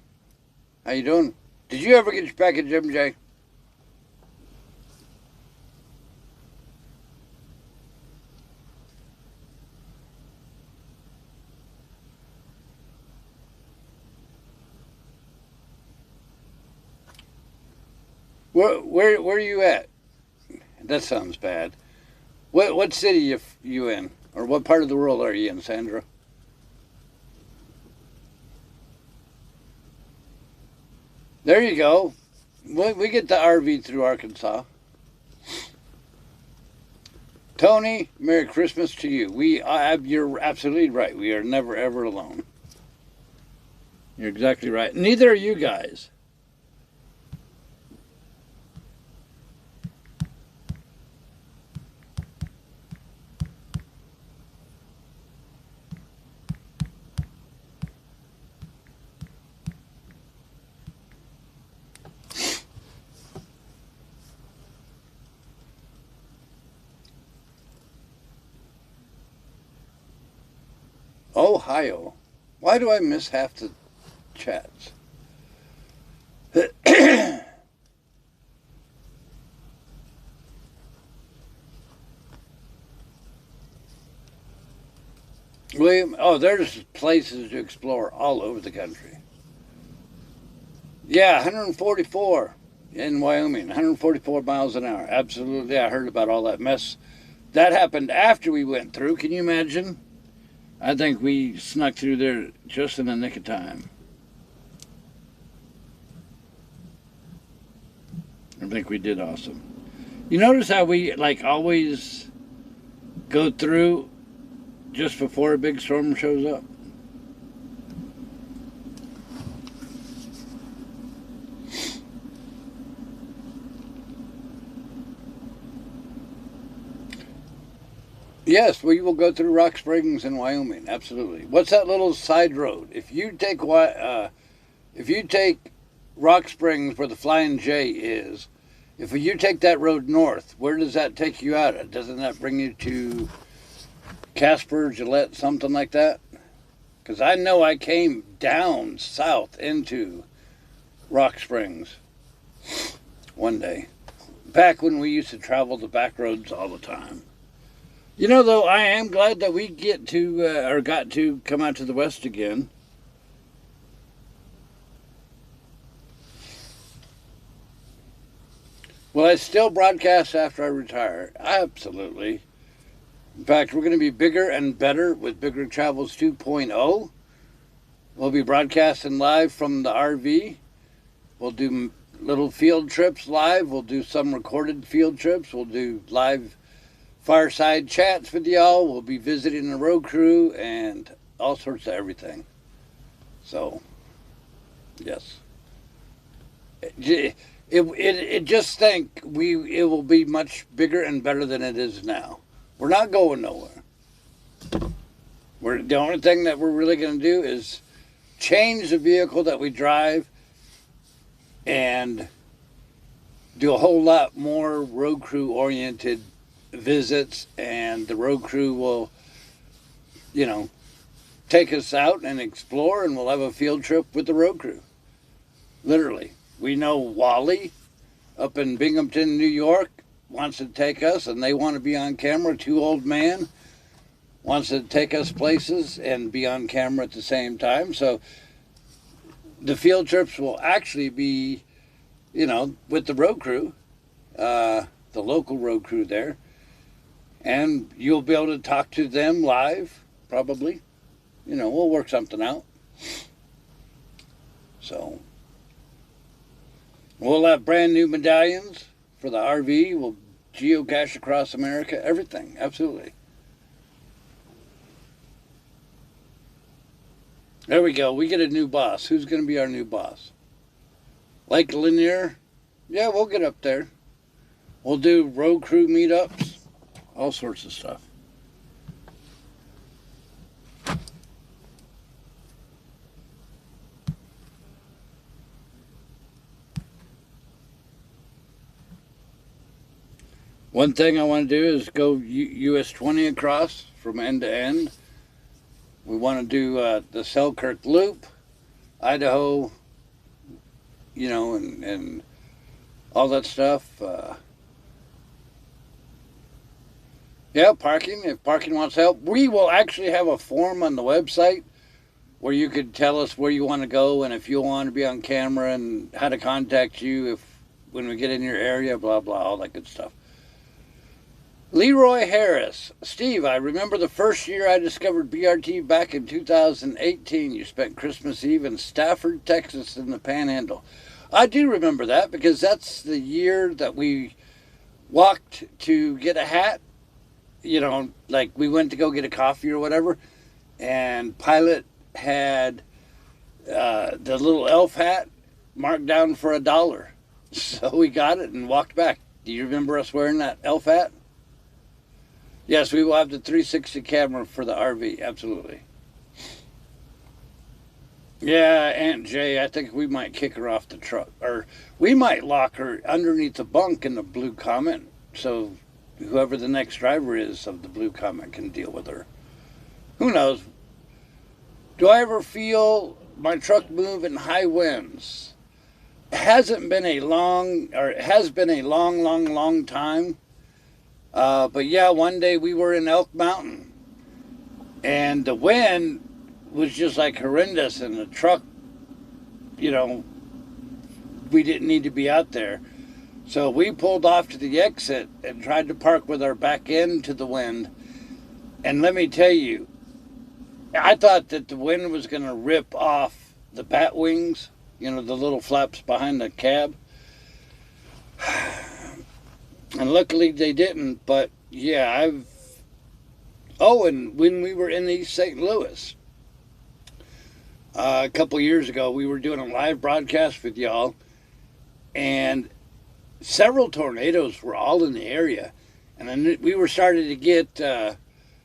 How you doing? Did you ever get your package, MJ? Where are you at? That sounds bad. What city you in? Or what part of the world are you in, Sandra? There you go. We get the RV through Arkansas. Tony, Merry Christmas to you. You're absolutely right. We are never, ever alone. You're exactly right. Neither are you guys. Ohio. Why do I miss half the chats? William, there's places to explore all over the country. Yeah, 144 in Wyoming, 144 miles an hour. Absolutely, I heard about all that mess. That happened after we went through. Can you imagine? I think we snuck through there just in the nick of time. I think we did awesome. You notice how we always go through just before a big storm shows up? Yes, we will go through Rock Springs in Wyoming. Absolutely. What's that little side road? If you take Rock Springs where the Flying J is, if you take that road north, where does that take you out at? Doesn't that bring you to Casper, Gillette, something like that? Because I know I came down south into Rock Springs one day, back when we used to travel the back roads all the time. You know, though, I am glad that we got to come out to the west again. Will I still broadcast after I retire? Absolutely. In fact, we're going to be bigger and better with BigRigTravels 2.0. We'll be broadcasting live from the RV. We'll do little field trips live. We'll do some recorded field trips. We'll do live fireside chats with y'all. We'll be visiting the road crew and all sorts of everything. So, yes. It just think it will be much bigger and better than it is now. We're not going nowhere. The only thing that we're really going to do is change the vehicle that we drive and do a whole lot more road crew oriented visits, and the road crew will, take us out and explore, and we'll have a field trip with the road crew. Literally. We know Wally up in Binghamton, New York wants to take us, and they want to be on camera. Two Old Man wants to take us places and be on camera at the same time. So the field trips will actually be, with the road crew, the local road crew there. And you'll be able to talk to them live, probably. We'll work something out. So we'll have brand new medallions for the RV. We'll geocache across America. Everything. Absolutely. There we go. We get a new boss. Who's going to be our new boss? Lake Lanier? Yeah, we'll get up there. We'll do road crew meetups. All sorts of stuff. One thing I want to do is go US 20 across from end to end. We want to do the Selkirk Loop, Idaho, and all that stuff. Yeah, parking. If parking wants help, we will actually have a form on the website where you could tell us where you want to go and if you want to be on camera and how to contact you when we get in your area, blah, blah, all that good stuff. Leroy Harris. Steve, I remember the first year I discovered BRT back in 2018. You spent Christmas Eve in Stafford, Texas in the Panhandle. I do remember that because that's the year that we walked to get a hat. Like we went to go get a coffee or whatever, and Pilot had the little elf hat marked down for $1. So we got it and walked back. Do you remember us wearing that elf hat? Yes, we will have the 360 camera for the RV, absolutely. Yeah, Aunt Jay, I think we might kick her off the truck. Or we might lock her underneath the bunk in the Blue Comet, so whoever the next driver is of the Blue Comet can deal with her. Who knows? Do I ever feel my truck move in high winds? It has been a long time. But yeah, one day we were in Elk Mountain and the wind was just like horrendous, and the truck, we didn't need to be out there. So we pulled off to the exit and tried to park with our back end to the wind. And let me tell you, I thought that the wind was going to rip off the bat wings, the little flaps behind the cab. And luckily they didn't, but yeah, and when we were in East St. Louis, a couple years ago, we were doing a live broadcast with y'all, and several tornadoes were all in the area. And then we were starting to get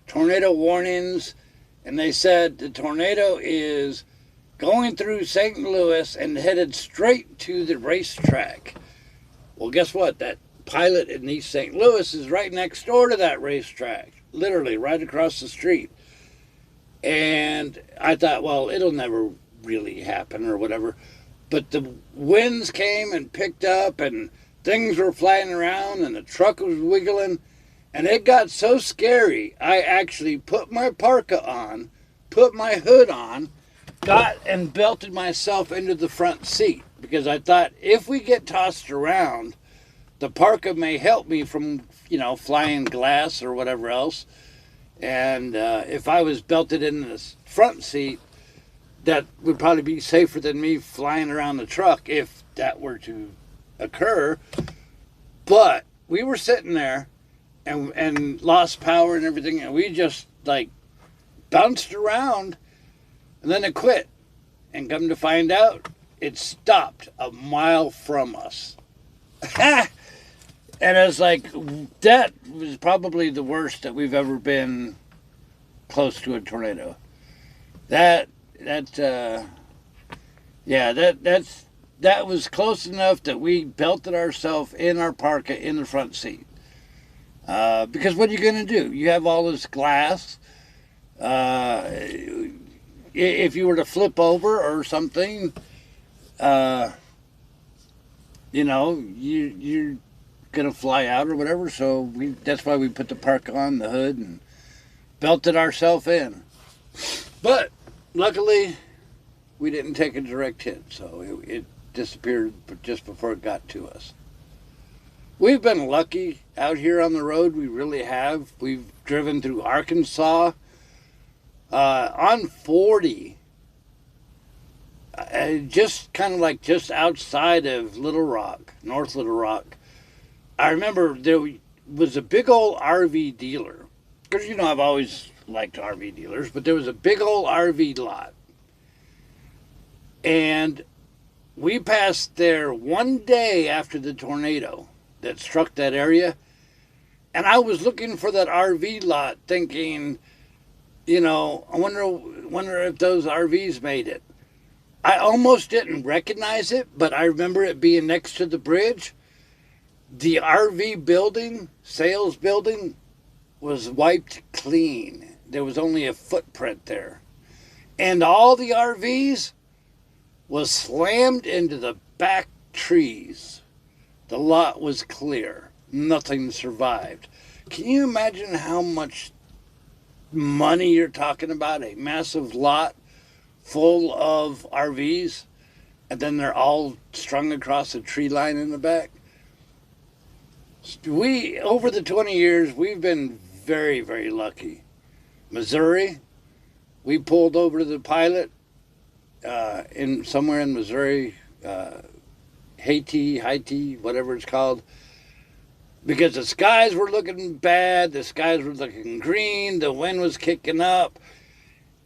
tornado warnings, and they said the tornado is going through St. Louis and headed straight to the racetrack. Well, guess what? That pilot in East St. Louis is right next door to that racetrack, literally right across the street. And I thought, well, it'll never really happen or whatever. But the winds came and picked up, and things were flying around, and the truck was wiggling. And it got so scary, I actually put my parka on, put my hood on, got and belted myself into the front seat. Because I thought, if we get tossed around, the parka may help me from, flying glass or whatever else. And if I was belted in the front seat, that would probably be safer than me flying around the truck if that were to occur. But we were sitting there and lost power and everything, and we just bounced around, and then it quit. And come to find out, it stopped a mile from us. And I was like, that was probably the worst that we've ever been close to a tornado. That was close enough that we belted ourselves in our parka in the front seat. Because what are you going to do? You have all this glass. If you were to flip over or something, you're going to fly out or whatever. So that's why we put the parka on, the hood, and belted ourselves in. But luckily, we didn't take a direct hit, so it disappeared just before it got to us. We've been lucky out here on the road. We really have. We've driven through Arkansas. On 40, just kind of just outside of Little Rock, North Little Rock, I remember there was a big old RV dealer. Because, I've always liked RV dealers, but there was a big old RV lot. And we passed there one day after the tornado that struck that area. And I was looking for that RV lot thinking, I wonder if those RVs made it. I almost didn't recognize it, but I remember it being next to the bridge. The RV building, sales building, was wiped clean. There was only a footprint there. And all the RVs was slammed into the back trees. The lot was clear. Nothing survived. Can you imagine how much money you're talking about? A massive lot full of RVs, and then they're all strung across a tree line in the back. Over the 20 years, we've been very, very lucky. Missouri, we pulled over to the pilot somewhere in Missouri, Haiti, whatever it's called, because the skies were looking bad, the skies were looking green, the wind was kicking up,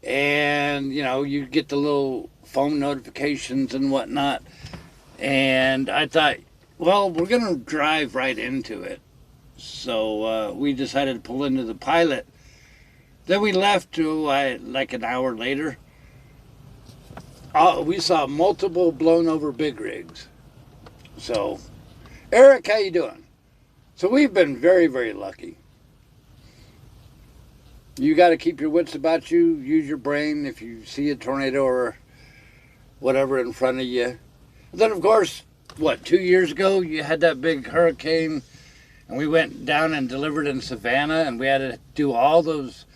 and, you get the little phone notifications and whatnot, and I thought, well, we're going to drive right into it. So we decided to pull into the pilot. Then we left to an hour later. We saw multiple blown over big rigs. So, Eric, how you doing? So we've been very, very lucky. You got to keep your wits about you. Use your brain if you see a tornado or whatever in front of you. And then, of course, 2 years ago, you had that big hurricane, and we went down and delivered in Savannah, and we had to do all those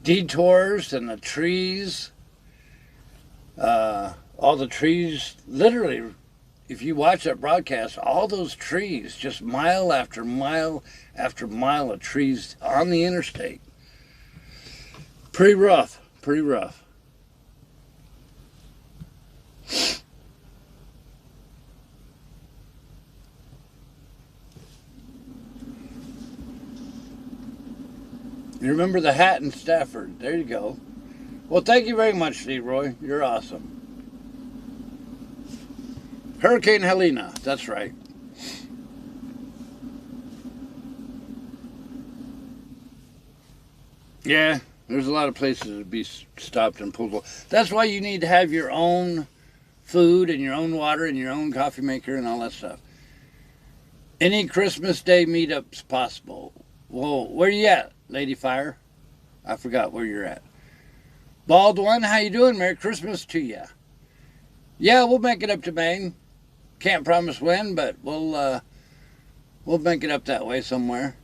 detours and the trees. All the trees, literally, if you watch that broadcast, all those trees, just mile after mile after mile of trees on the interstate. Pretty rough, pretty rough. You remember the hat in Stafford. There you go. Well, thank you very much, Leroy. You're awesome. Hurricane Helena. That's right. Yeah, there's a lot of places to be stopped and pulled over. That's why you need to have your own food and your own water and your own coffee maker and all that stuff. Any Christmas Day meetups possible? Well, where you at, Lady Fire? I forgot where you're at. Bald One, how you doing? Merry Christmas to ya. Yeah, we'll make it up to Maine. Can't promise when, but we'll make it up that way somewhere.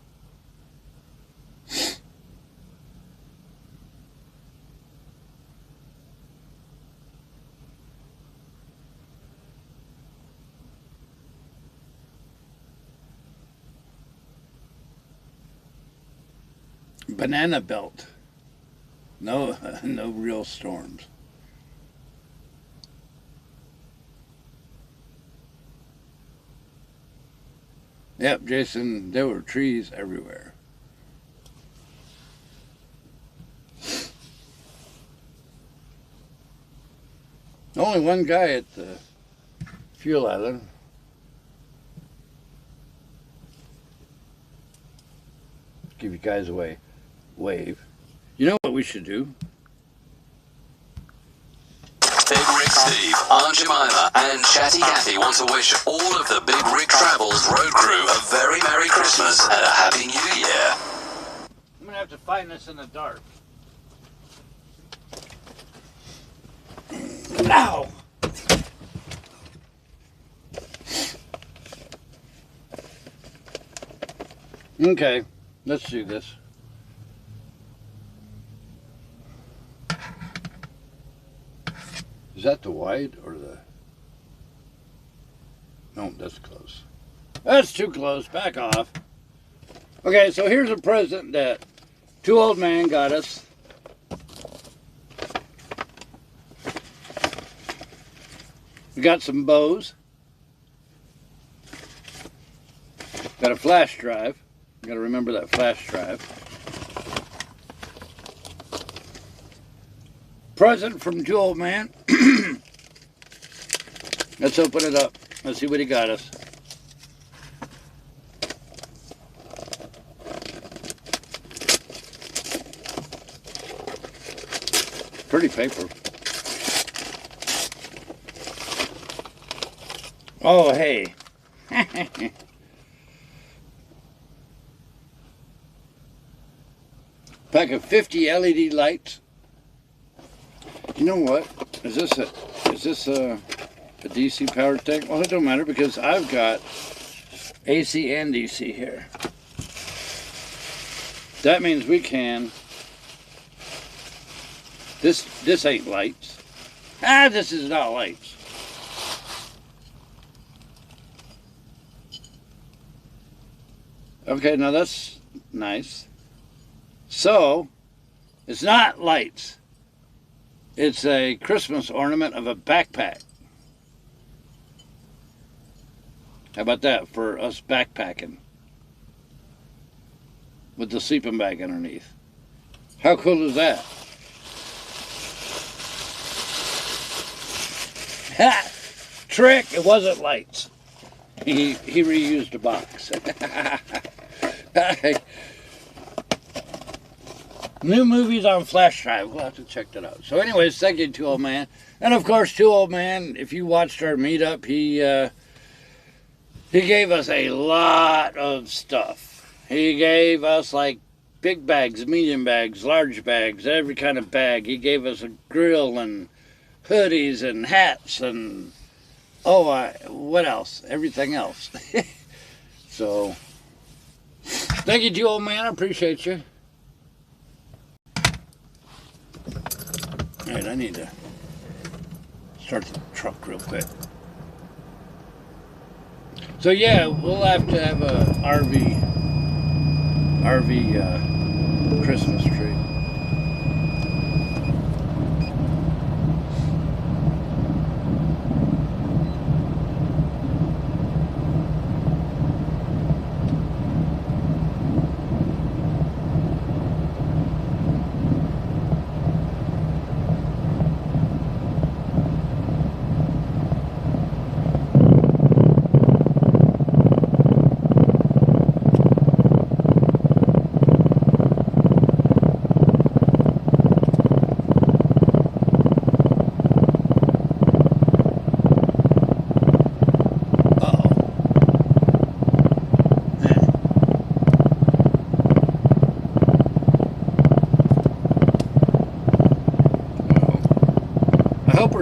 Banana belt. No, no real storms. Yep, Jason, there were trees everywhere. Only one guy at the fuel island. Give you guys a wave. You know what we should do? BigRigSteve, Aunt Jemima, and Chatty Cathy want to wish all of the BigRigTravels road crew a very Merry Christmas and a Happy New Year. I'm gonna have to find this in the dark. Ow! Okay, let's do this. Is that the wide or the... No, that's close. That's too close. Back off. Okay, so here's a present that two old men got us. We got some bows. Got a flash drive. Got to remember that flash drive. Present from two old man. Let's open it up. Let's see what he got us. Pretty paper. Oh, hey. Pack of 50 LED lights. You know what? Is this a DC powered thing? Well, it don't matter because I've got AC and DC here. That means we can. This ain't lights. This is not lights. Okay, now that's nice. So, it's not lights. It's a Christmas ornament of a backpack. How about that for us backpacking? With the sleeping bag underneath. How cool is that? Ha! Trick! It wasn't lights. He reused a box. New movies on flash drive. We'll have to check that out. So anyways, thank you, Two Old Man. And of course, Two Old Man, if you watched our meetup, he gave us a lot of stuff. He gave us like big bags, medium bags, large bags, every kind of bag. He gave us a grill and hoodies and hats and what else? Everything else. So thank you, Two Old Man. I appreciate you. Alright, I need to start the truck real quick. So yeah, we'll have to have a RV Christmas tree.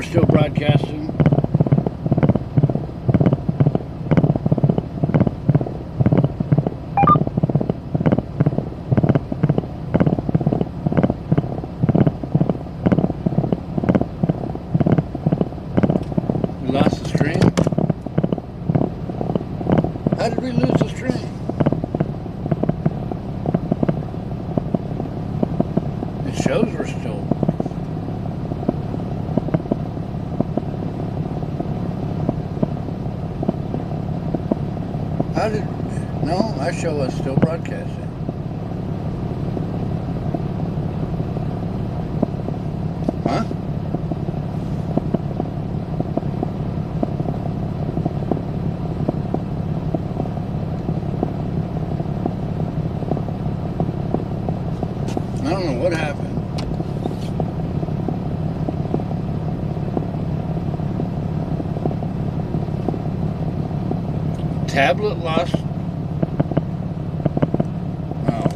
still broadcasting. We lost the stream. How did we lose the stream? It shows we're still. How did? No, I show us still broadcasting. Huh? I don't know what happened. Tablet lost. Oh.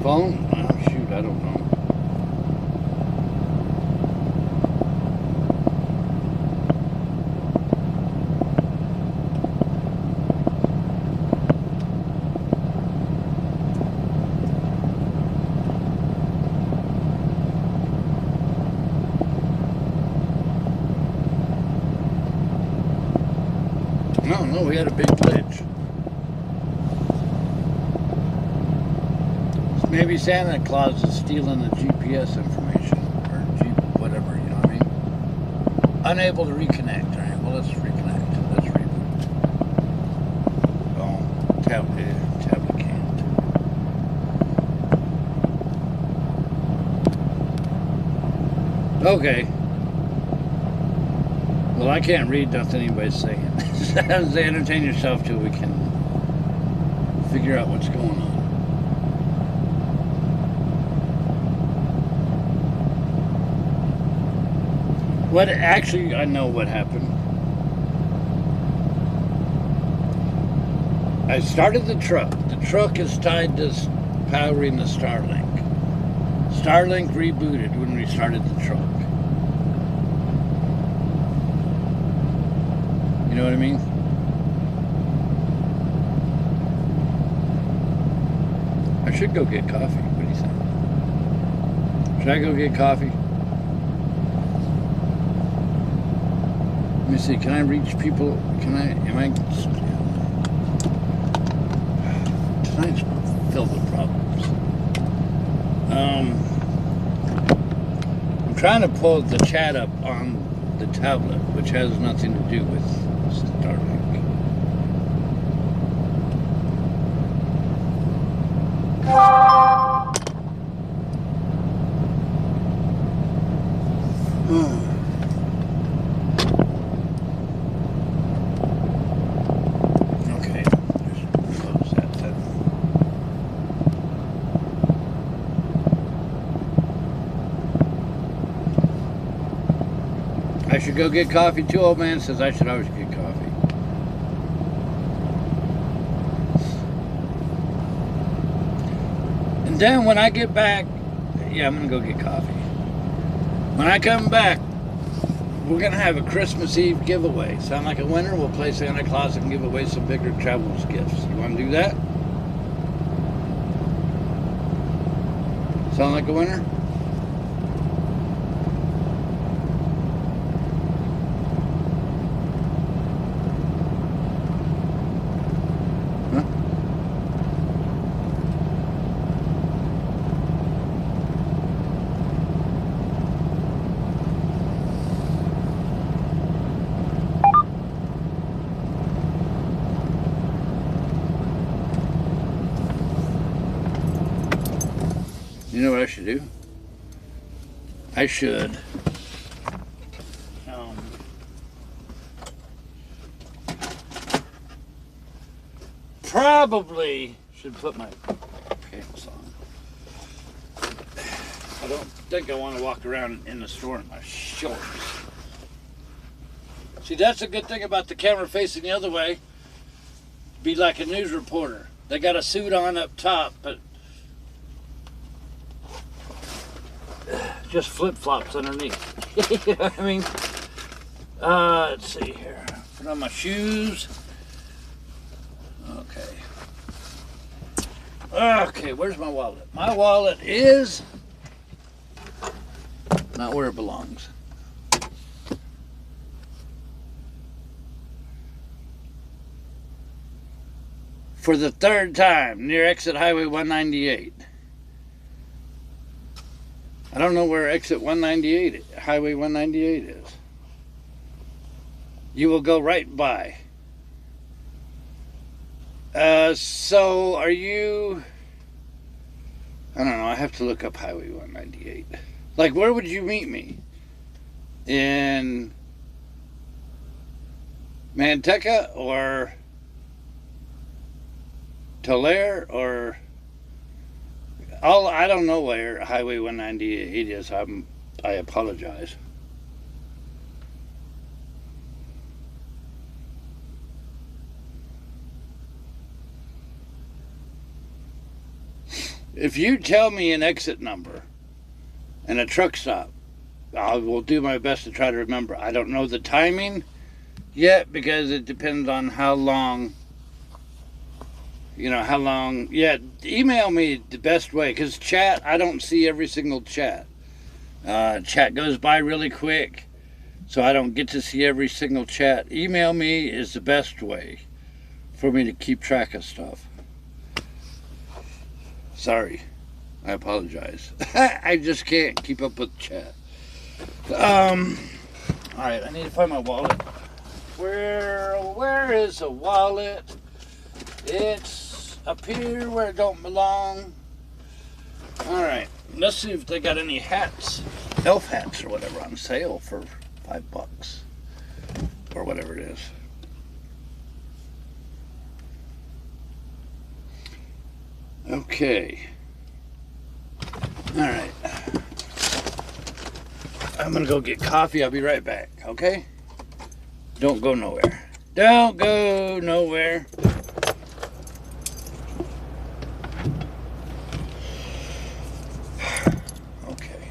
Phone? Oh, shoot, I don't know. No, we had a big glitch. Maybe Santa Claus is stealing the GPS information, or whatever, you know what I mean? Unable to reconnect. All right, well, let's reconnect. Let's reboot. Oh, tablet can't. Okay. Well, I can't read nothing anybody's saying. Entertain yourself till we can figure out what's going on. What actually, I know what happened. I started the truck. The truck is tied to powering the Starlink. Starlink rebooted when we started the truck. You know what I mean? I should go get coffee. What do you think? Should I go get coffee? Let me see. Can I reach people? Tonight's filled with problems. I'm trying to pull the chat up on the tablet, which has nothing to do with Starlink. Okay, just close that then. I should go get coffee too. Old man says I should always get coffee. And then when I get back, yeah, I'm gonna go get coffee. When I come back, we're gonna have a Christmas Eve giveaway. Sound like a winner? We'll play Santa Claus and give away some BigRigTravels gifts. You wanna do that? Sound like a winner? You know what I should do? I should probably should put my pants on. I don't think I want to walk around in the store in my shorts. See, that's a good thing about the camera facing the other way. Be like a news reporter. They got a suit on up top, but just flip-flops underneath. You know what I mean? Let's see here. Put on my shoes. Okay. Okay, where's my wallet? My wallet is not where it belongs. For the third time, near exit Highway 198. I don't know where exit 198, Highway 198 is. You will go right by. So are you... I don't know, I have to look up Highway 198. Like, where would you meet me? In Manteca or Tulare or... I don't know where Highway 198 is. I apologize. If you tell me an exit number and a truck stop, I will do my best to try to remember. I don't know the timing yet because it depends on how long, yeah, email me the best way, because chat, I don't see every single chat. Chat goes by really quick, so I don't get to see every single chat. Email me is the best way for me to keep track of stuff. Sorry, I apologize. I just can't keep up with chat. Alright, I need to find my wallet. Where is the wallet? It's up here where it don't belong. Alright, let's see if they got any hats, elf hats or whatever, on sale for $5 or whatever it is. Okay. Alright. I'm gonna go get coffee. I'll be right back, okay? Don't go nowhere. Don't go nowhere. Okay.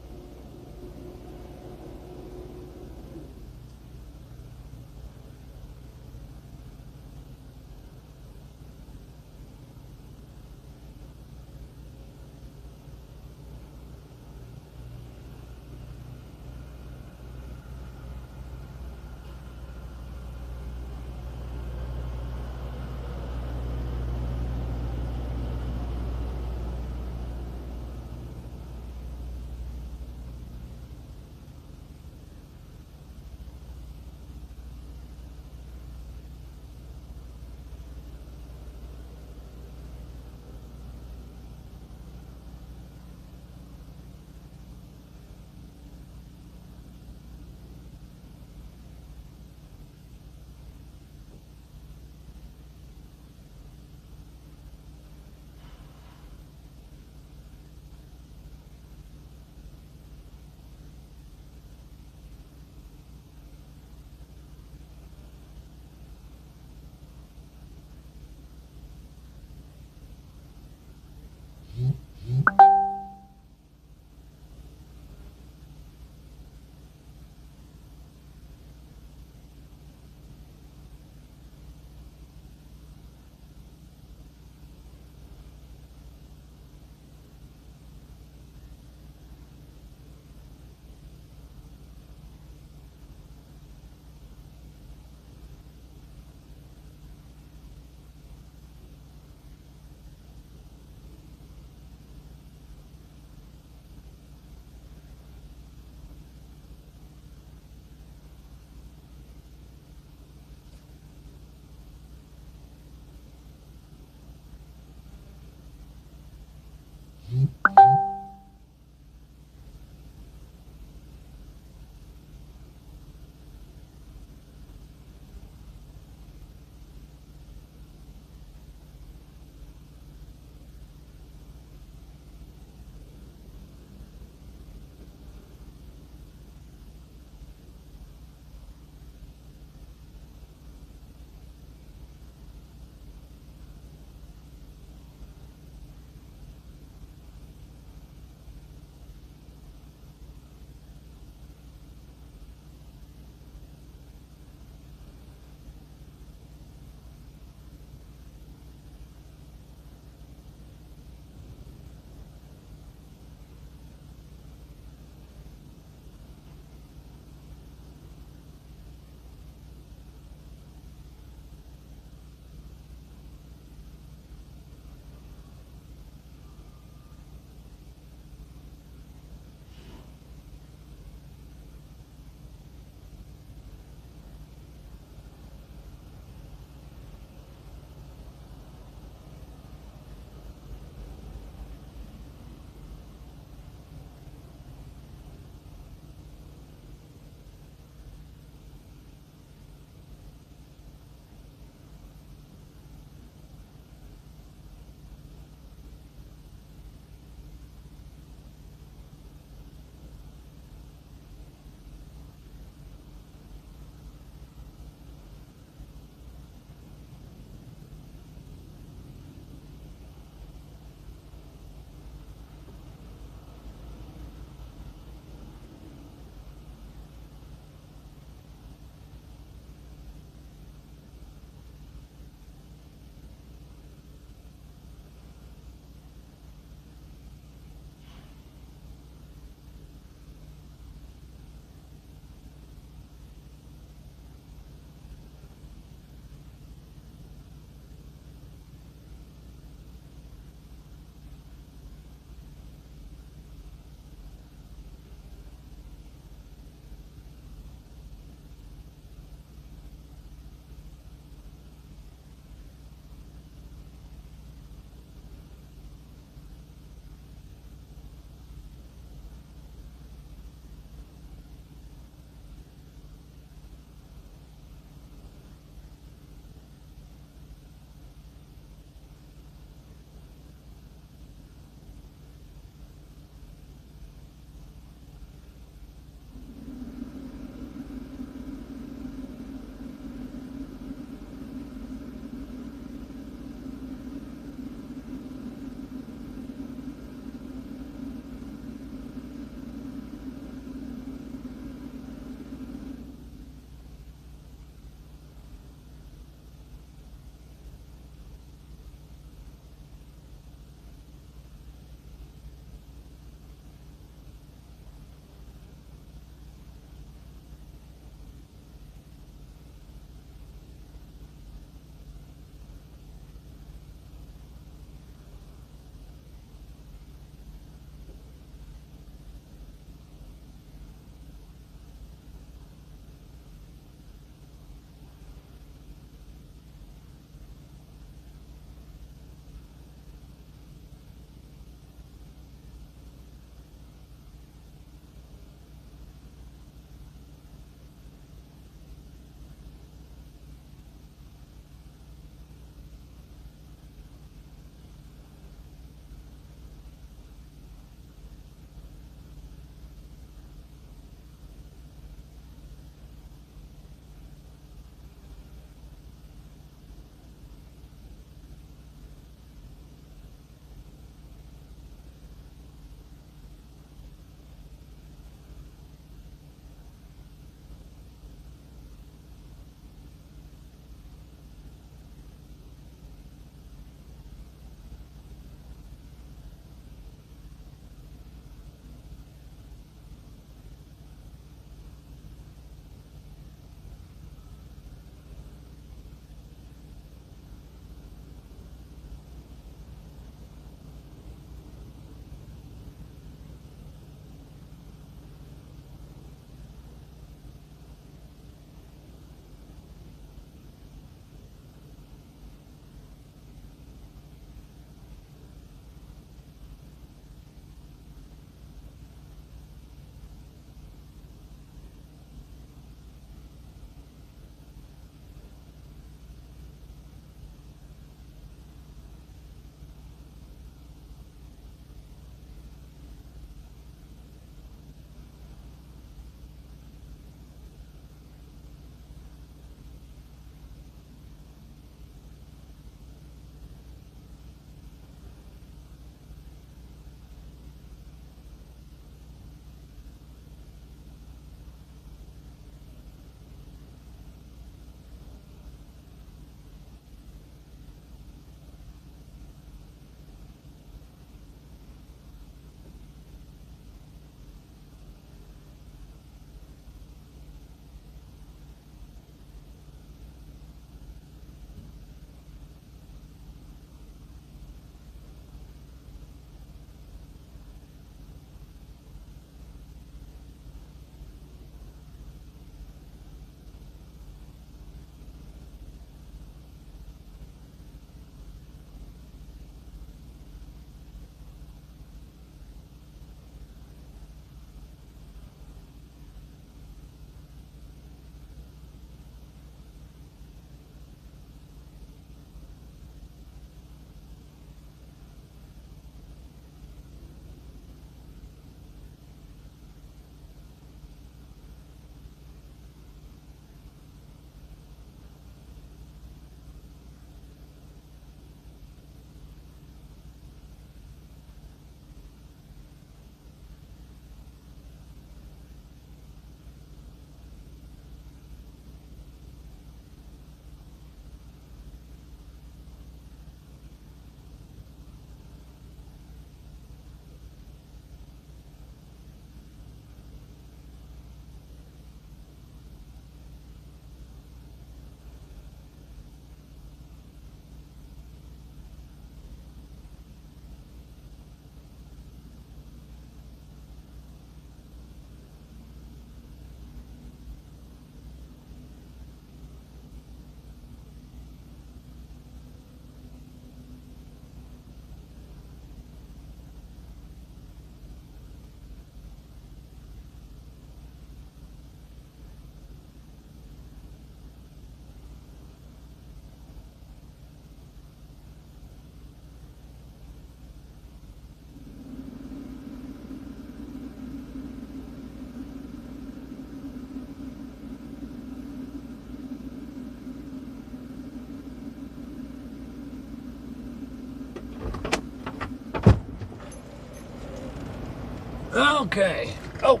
Okay. Oh.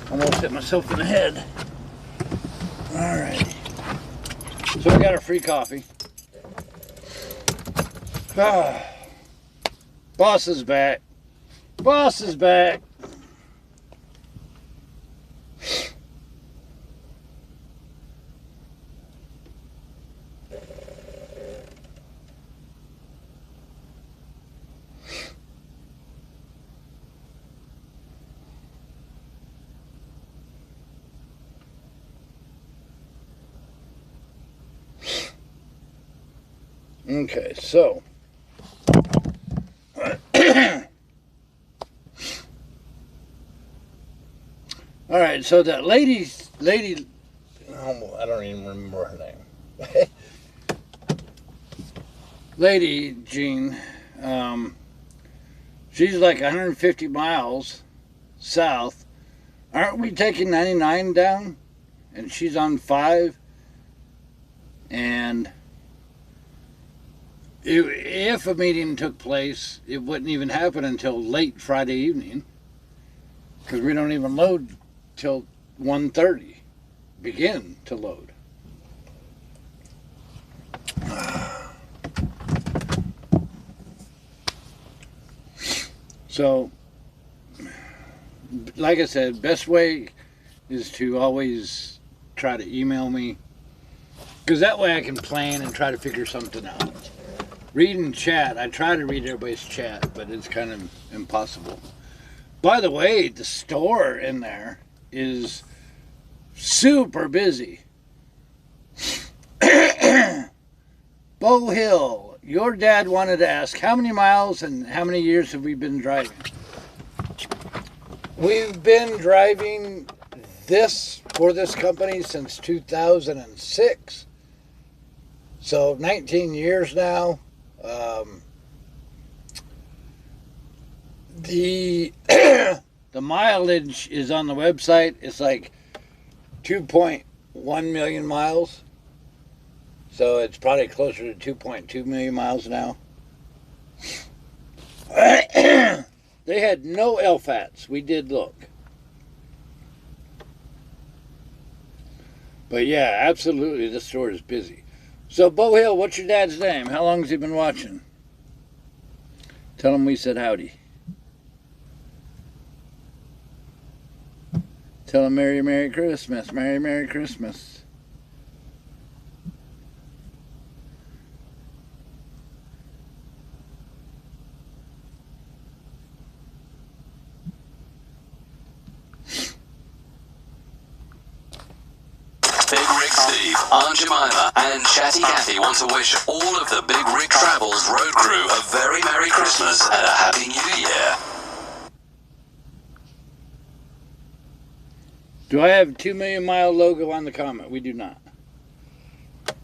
Almost hit myself in the head. Alright. So we got our free coffee. Ah. Boss is back. Boss is back. Okay, so all right, so that lady, oh, I don't even remember her name. Lady Jean, she's like 150 miles south. Aren't we taking 99 down? And she's on 5. And if a meeting took place, it wouldn't even happen until late Friday evening, because we don't even load till 1:30. Begin to load. So, like I said, best way is to always try to email me, because that way I can plan and try to figure something out. Reading chat, I try to read everybody's chat, but it's kind of impossible. By the way, the store in there is super busy. Bo Hill, your dad wanted to ask, how many miles and how many years have we been driving? We've been driving for this company since 2006. So 19 years now. The mileage is on the website. It's like 2.1 million miles. So it's probably closer to 2.2 million miles now. They had no LFATs. We did look. But yeah, absolutely, the store is busy. So, Bo Hill, what's your dad's name? How long has he been watching? Tell him we said howdy. Tell him Merry, Merry Christmas. Merry, Merry Christmas. BigRigSteve, Aunt Jemima, and Chatty Cathy want to wish all of the BigRigTravels road crew a very Merry Christmas and a Happy New Year. Do I have a 2 million mile logo on the comment? We do not.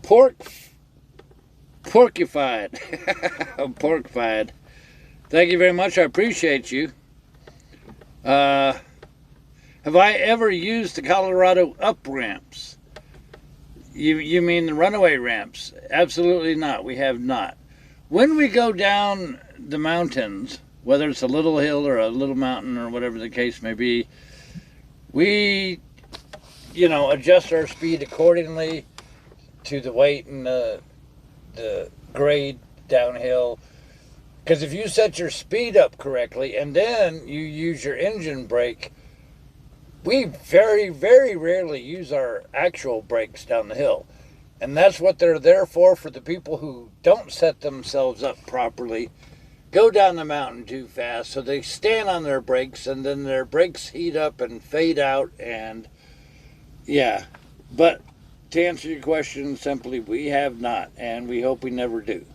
Porkified. Porkified. Thank you very much. I appreciate you. Have I ever used the Colorado up ramps? You mean the runaway ramps? Absolutely not. We have not. When we go down the mountains, whether it's a little hill or a little mountain or whatever the case may be, we, adjust our speed accordingly to the weight and the grade downhill. Because if you set your speed up correctly and then you use your engine brake, we very, very rarely use our actual brakes down the hill. And that's what they're there for the people who don't set themselves up properly, go down the mountain too fast, so they stand on their brakes, and then their brakes heat up and fade out, and yeah. But to answer your question simply, we have not, and we hope we never do.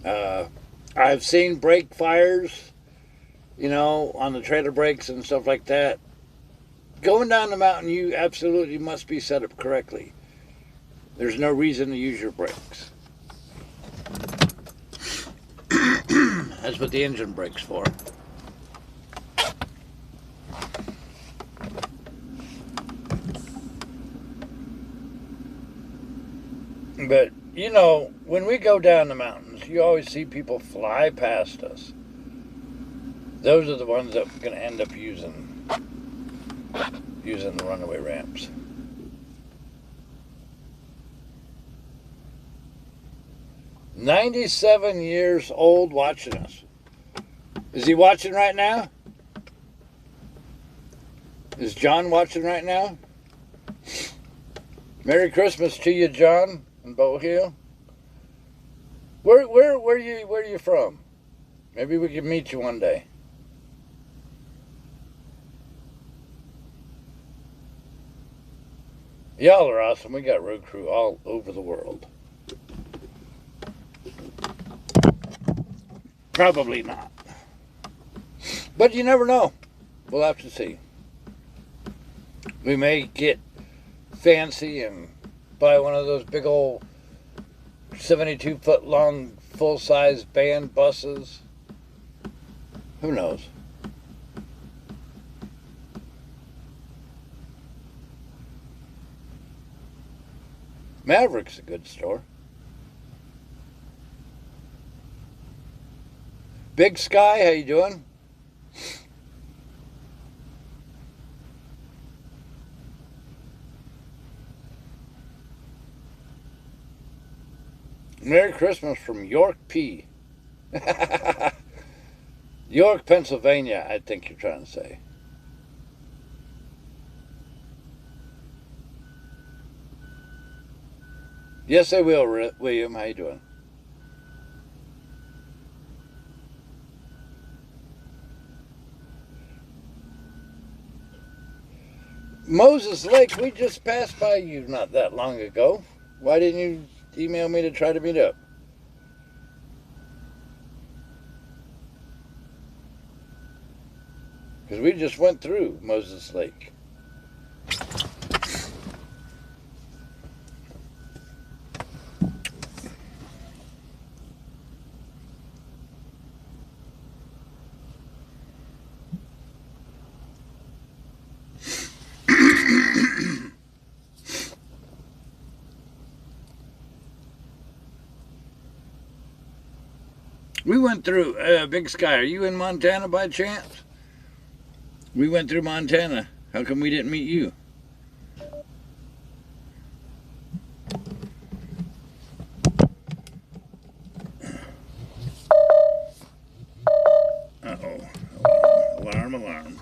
I've seen brake fires, on the trailer brakes and stuff like that. Going down the mountain, you absolutely must be set up correctly. There's no reason to use your brakes. That's what the engine brake's for. But, when we go down the mountains, you always see people fly past us. Those are the ones that I'm going to end up using the runaway ramps. "97 years old watching us." Is he watching right now? Is John watching right now? Merry Christmas to you, John, in Bow Hill. Where are you from? Maybe we can meet you one day. Y'all are awesome. We got road crew all over the world. Probably not. But you never know. We'll have to see. We may get fancy and buy one of those big old 72-foot long full-size band buses. Who knows? Maverick's a good store. Big Sky, how you doing? Merry Christmas from York, P. York, Pennsylvania, I think you're trying to say. Yes, I will, William. How you doing? Moses Lake, we just passed by you not that long ago. Why didn't you email me to try to meet up? Because we just went through Moses Lake. We went through Big Sky. Are you in Montana by chance? We went through Montana. How come we didn't meet you? Uh-oh. Alarm, alarm.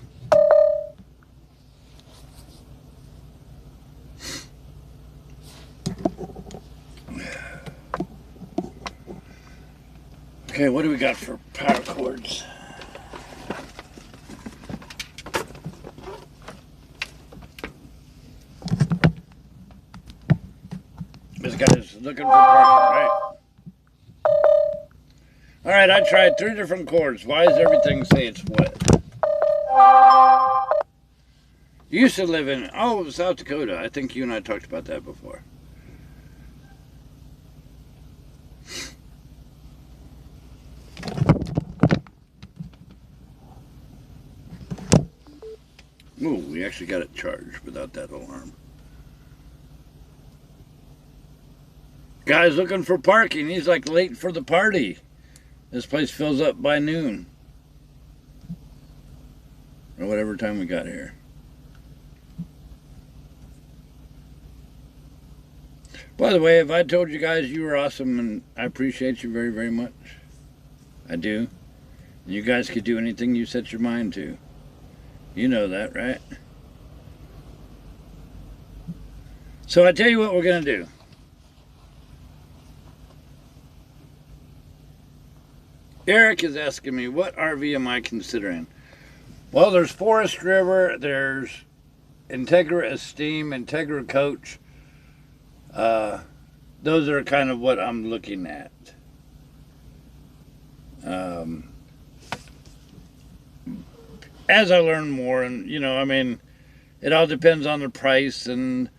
Okay, what do we got for power cords? This guy's looking for parking, right? Alright, I tried 3 different cords. Why does everything say it's wet? You used to live in, South Dakota. I think you and I talked about that before. Ooh, we actually got it charged without that alarm. Guy's looking for parking. He's like late for the party. This place fills up by noon. Or whatever time we got here. By the way, if I told you guys you were awesome, and I appreciate you very, very much. I do. And you guys could do anything you set your mind to. You know that, right? So I tell you what we're going to do. Eric is asking me, what RV am I considering? Well, there's Forest River, there's Entegra Esteem, Entegra Coach. Those are kind of what I'm looking at. As I learn more, and it all depends on the price and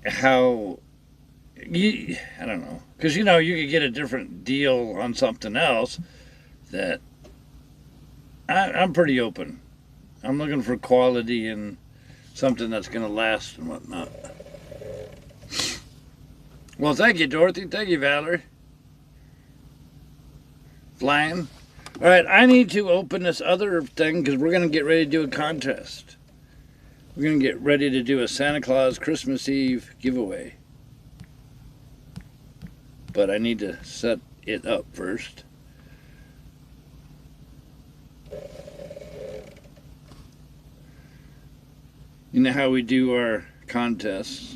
how, I don't know, because you could get a different deal on something else. That I'm pretty open. I'm looking for quality and something that's going to last and whatnot. Well, thank you, Dorothy. Thank you, Valerie. Flying. All right, I need to open this other thing because we're going to get ready to do a contest. We're going to get ready to do a Santa Claus Christmas Eve giveaway. But I need to set it up first. You know how we do our contests.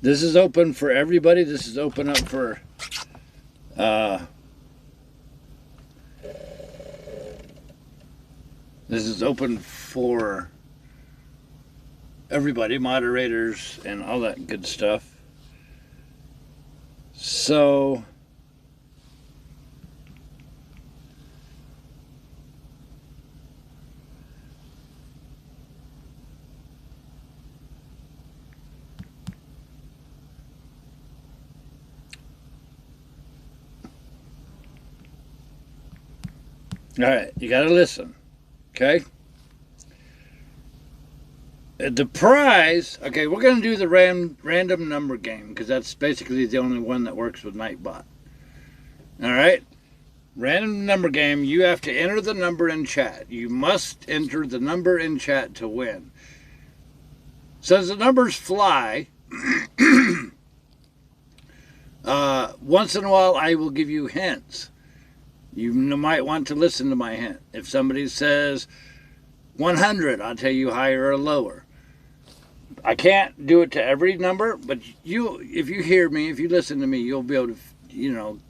This is open for everybody. This is open up for this is open for everybody, moderators and all that good stuff. So all right, you got to listen, okay? The prize, okay, we're going to do the random number game because that's basically the only one that works with Nightbot. All right? Random number game, you have to enter the number in chat. You must enter the number in chat to win. So as the numbers fly, once in a while I will give you hints. You might want to listen to my hint. If somebody says 100, I'll tell you higher or lower. I can't do it to every number, but if you hear me, if you listen to me, you'll be able to,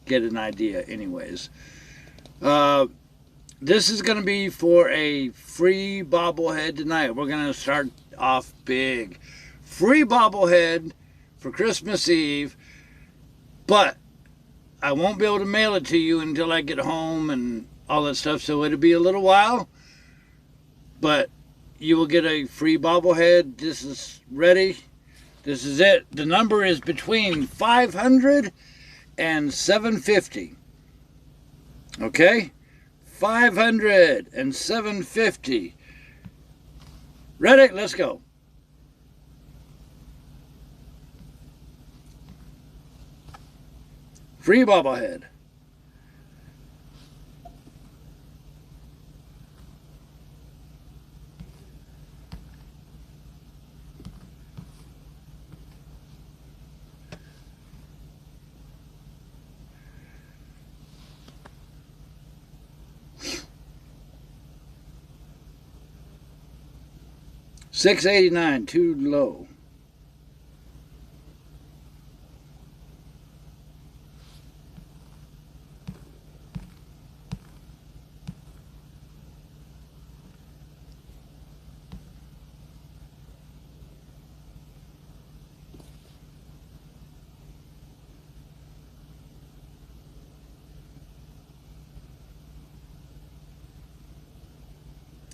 get an idea anyways. This is going to be for a free bobblehead tonight. We're going to start off big. Free bobblehead for Christmas Eve, but I won't be able to mail it to you until I get home and all that stuff, so it'll be a little while. But you will get a free bobblehead. This is ready. This is it. The number is between 500 and 750. Okay? 500 and 750. Ready? Let's go. Free bobblehead. $6.89, too low.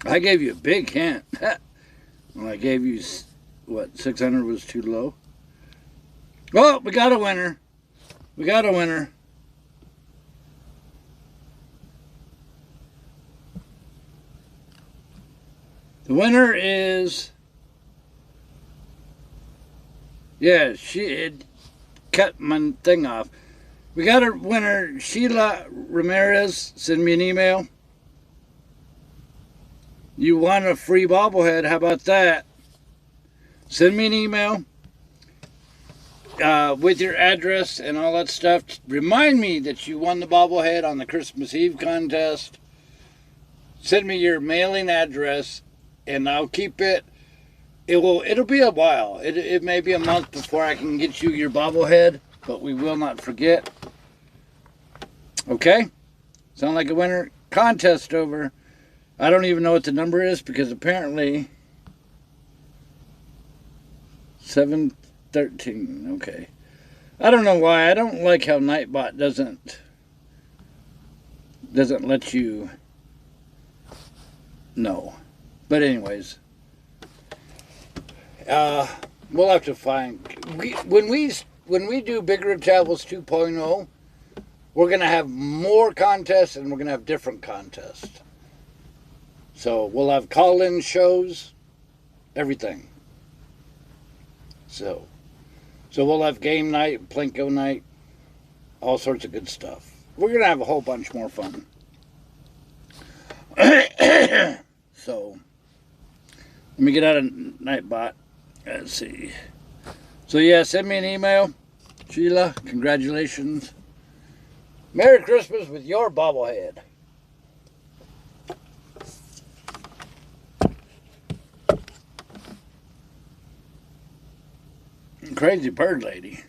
I gave you a big hint. When I gave you, what, 600 was too low? Oh, we got a winner. We got a winner. The winner is, yeah, it cut my thing off. We got a winner, Sheila Ramirez. Send me an email. You want a free bobblehead, how about that? Send me an email with your address and all that stuff. Remind me that you won the bobblehead on the Christmas Eve contest. Send me your mailing address and I'll keep it. It'll be a while. It may be a month before I can get you your bobblehead, but we will not forget. Okay? Sound like a winner? Contest over. I don't even know what the number is because apparently 713. Okay. I don't know why. I don't like how Nightbot doesn't let you know. But anyways, we'll have to find when we we do BigRigTravels 2.0, we're gonna have more contests and we're gonna have different contests. So we'll have call-in shows, everything. So we'll have game night, Plinko night, all sorts of good stuff. We're gonna have a whole bunch more fun. So let me get out of Nightbot. Let's see. So yeah, send me an email. Sheila, congratulations. Merry Christmas with your bobblehead. Crazy bird lady.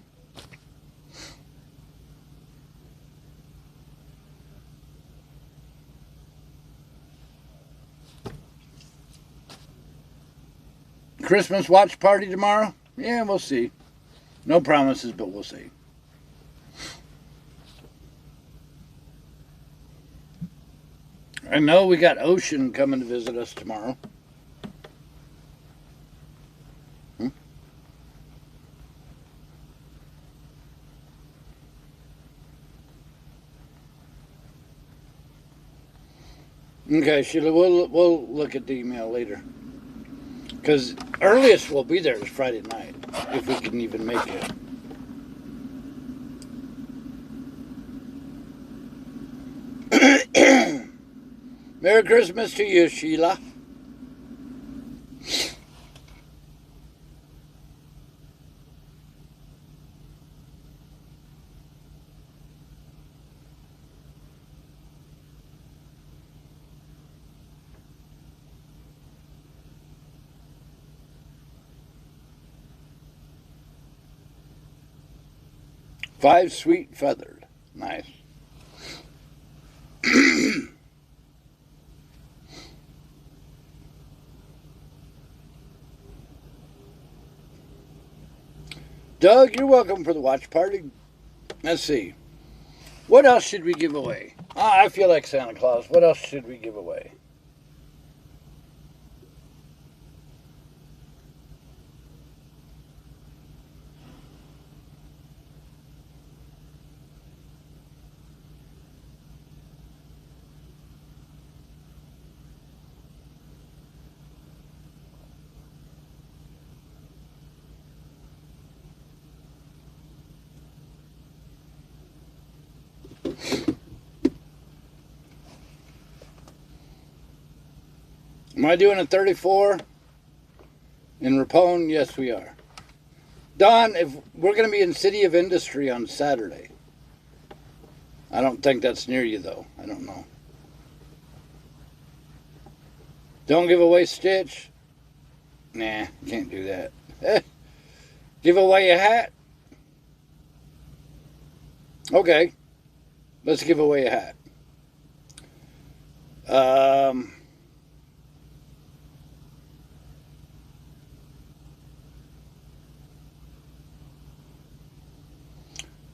Christmas watch party tomorrow? Yeah, we'll see. No promises, but we'll see. I know we got Ocean coming to visit us tomorrow. Okay, Sheila, we'll look at the email later. Because earliest we'll be there is Friday night, if we can even make it. Merry Christmas to you, Sheila. Five sweet feathered. Nice. Doug, you're welcome for the watch party. Let's see. What else should we give away? I feel like Santa Claus. What else should we give away? Am I doing a 34 in Ripon? Yes, we are. Don, if we're going to be in City of Industry on Saturday. I don't think that's near you, though. I don't know. Don't give away Stitch. Nah, can't do that. Give away a hat. Okay. Let's give away a hat. I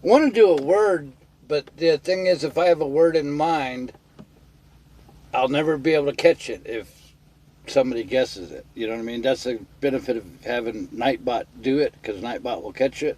want to do a word, but the thing is, if I have a word in mind, I'll never be able to catch it if somebody guesses it. You know what I mean? That's the benefit of having Nightbot do it, because Nightbot will catch it.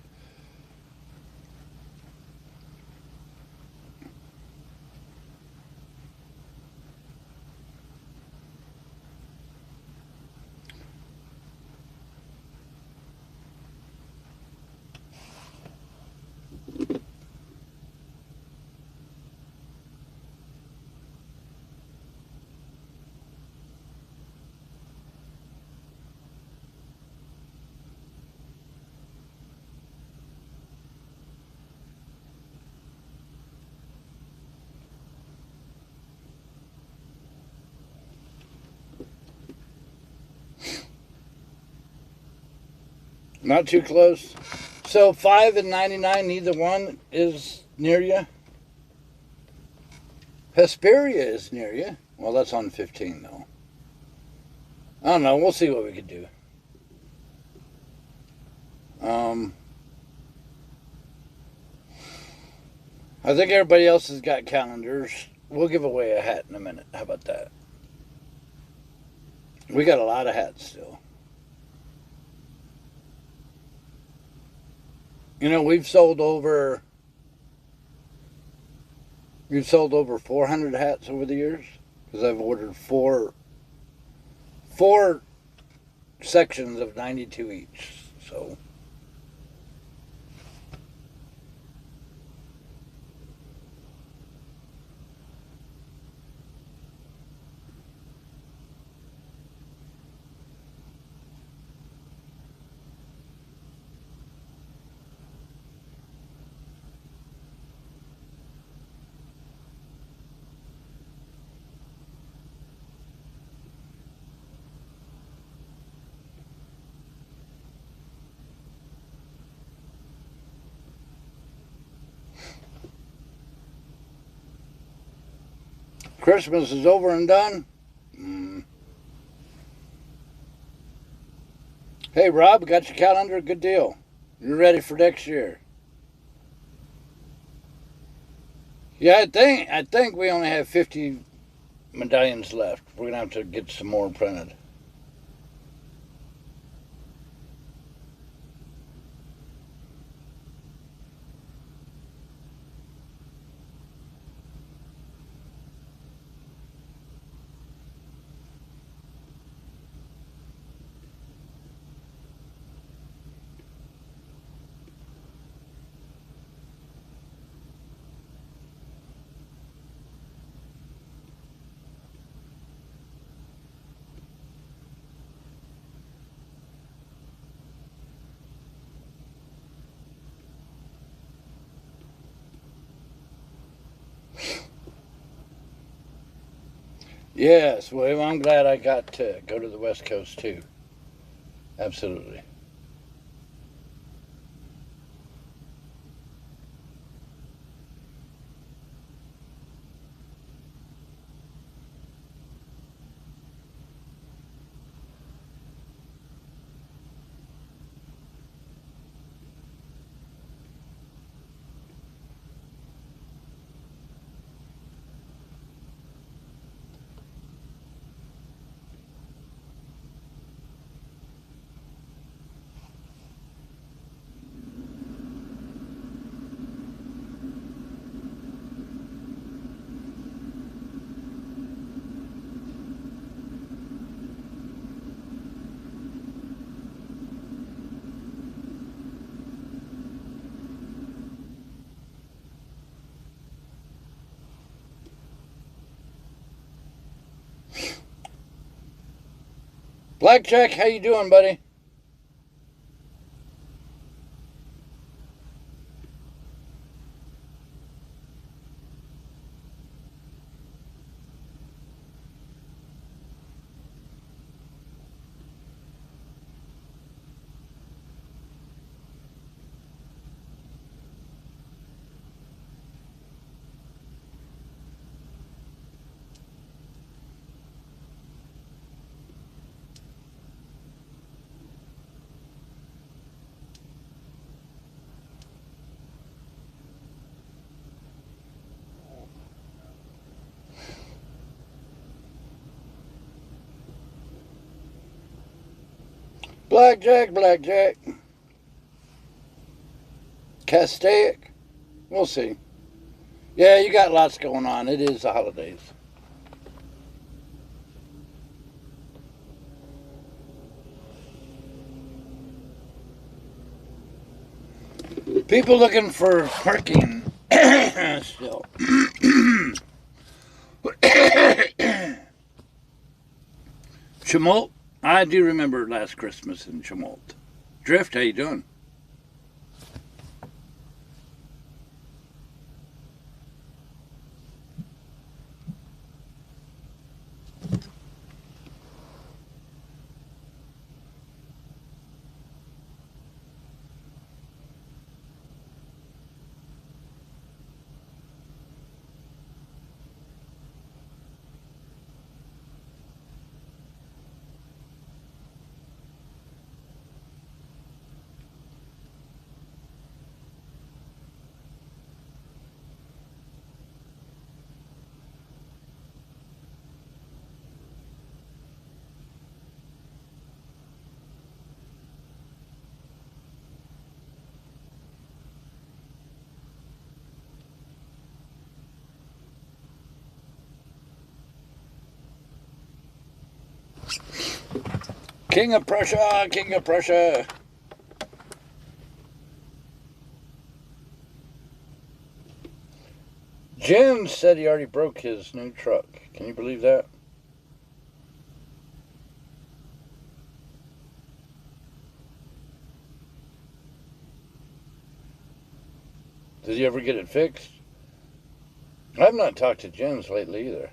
Not too close. So 5 and 99, neither one is near you. Hesperia is near you. Well, that's on 15, though. I don't know. We'll see what we can do. I think everybody else has got calendars. We'll give away a hat in a minute. How about that? We got a lot of hats still. You know, we've sold over 400 hats over the years because I've ordered four sections of 92 each. So Christmas is over and done. Hey, Rob, got your calendar? Good deal. You're ready for next year. Yeah, I think we only have 50 medallions left. We're gonna have to get some more printed. Yes, well, I'm glad I got to go to the West Coast too. Absolutely. Blackjack, how you doing, buddy? Blackjack. Castaic. We'll see. Yeah, you got lots going on. It is the holidays. People looking for parking still. Chemult. I do remember last Christmas in Chemult. Drift, how you doing? King of Prussia, King of Prussia. Jim said he already broke his new truck. Can you believe that? Did he ever get it fixed? I've not talked to Jim's lately either.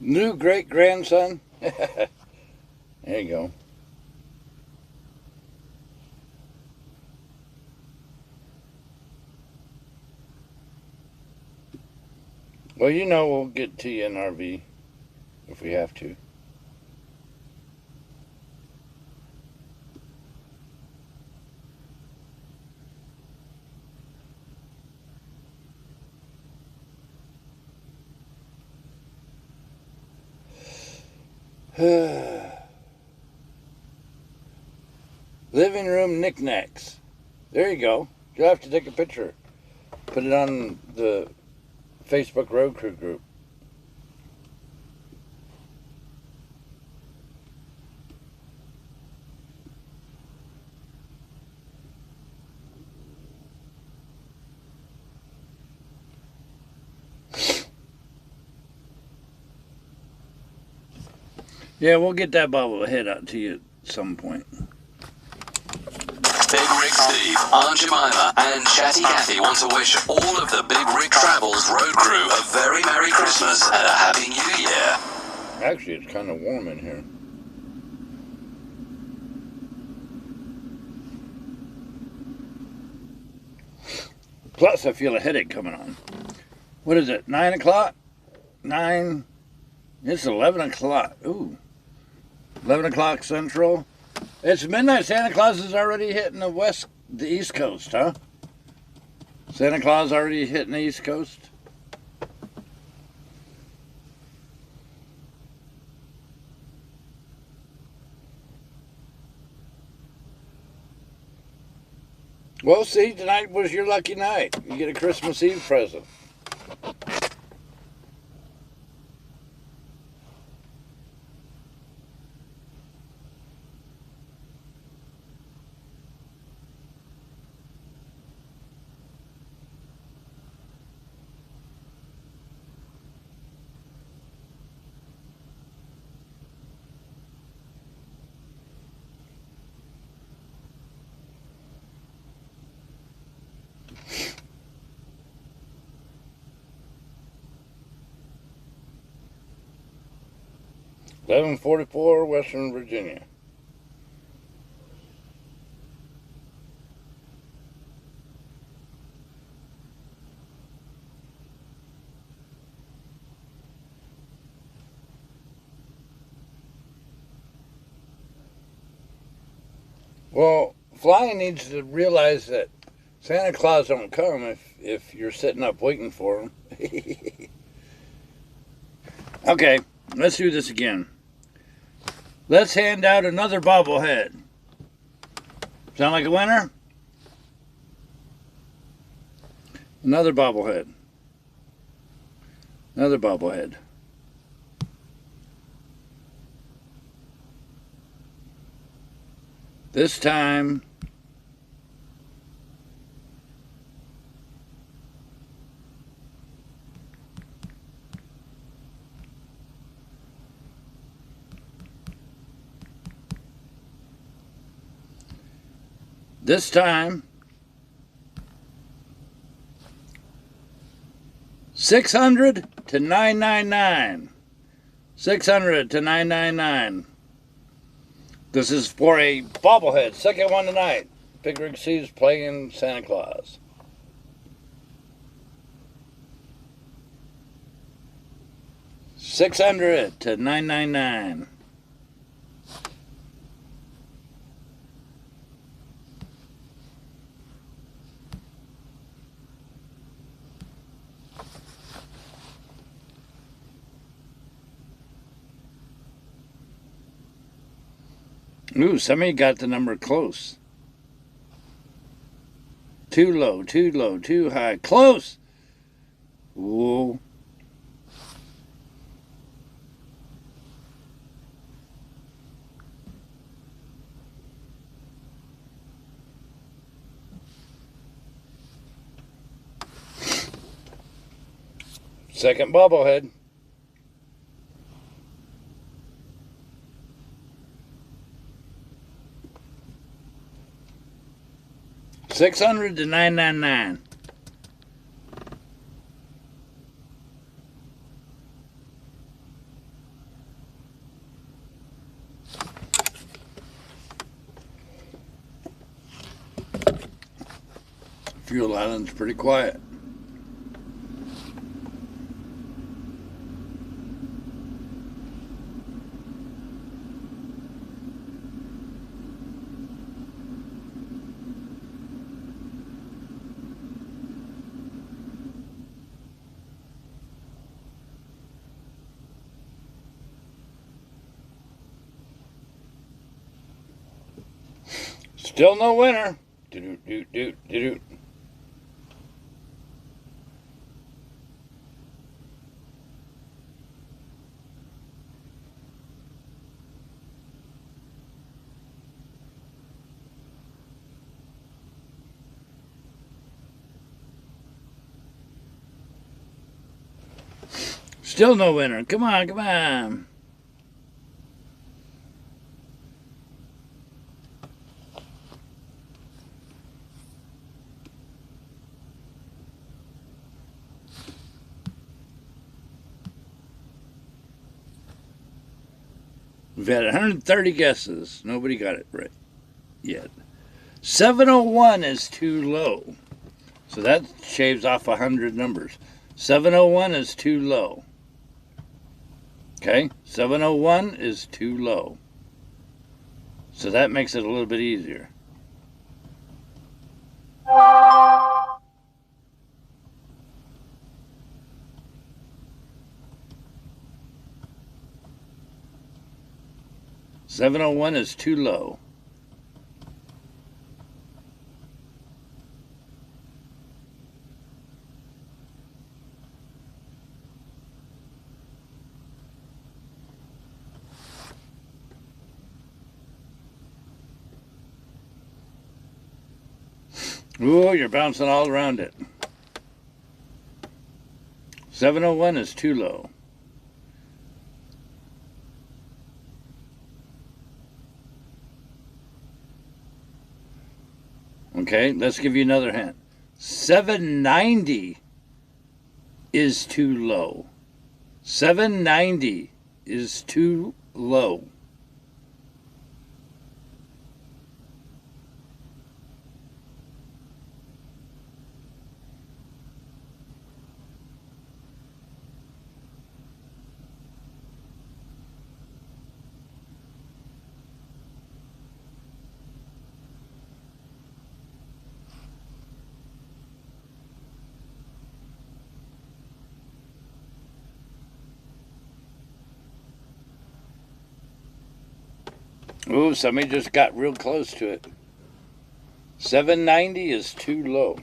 New great-grandson? There you go. Well, you know we'll get to you in RV if we have to. Living room knickknacks. There you go. You'll have to take a picture. Put it on the Facebook Road Crew group. Yeah, we'll get that bobblehead out to you at some point. BigRigSteve, Aunt Jemima, and Chatty Cathy want to wish all of the BigRigTravels road crew a very Merry Christmas and a Happy New Year. Actually, it's kind of warm in here. Plus, I feel a headache coming on. What is it, 9 o'clock? 9? It's 11 o'clock. Ooh. 11 o'clock Central. It's midnight. Santa Claus is already hitting the East Coast, huh? Santa Claus already hitting the East Coast? Well, see, tonight was your lucky night. You get a Christmas Eve present. $11:44 Western Virginia. Well, flying needs to realize that Santa Claus don't come if you're sitting up waiting for him. Okay, let's do this again. Let's hand out another bobblehead. Sound like a winner? Another bobblehead. Another bobblehead. This time, $600 to $999. $600 to $999. This is for a bobblehead. Second one tonight. BigRigSteve's playing Santa Claus. 600 to 999. Ooh, somebody got the number close. Too low, too low, too high. Close! Ooh. Second bobblehead. $600 to $999. Fuel Island's pretty quiet. Still no winner. Do-do-do-do-do-do. Still no winner. Come on, come on. We've had 130 guesses. Nobody got it right yet. 701 is too low. So that shaves off 100 numbers. 701 is too low. Okay? 701 is too low. So that makes it a little bit easier. $701 is too low. Ooh, you're bouncing all around it. 701 is too low. Okay, let's give you another hint. 790 is too low. 790 is too low. Ooh, somebody just got real close to it. 790 is too low.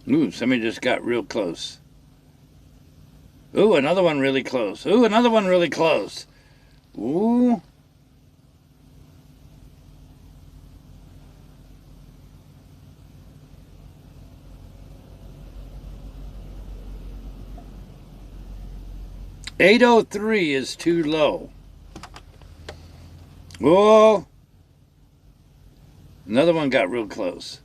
Ooh, somebody just got real close. Ooh, another one really close. Ooh, another one really close. Ooh. $803 is too low. Whoa. Another one got real close.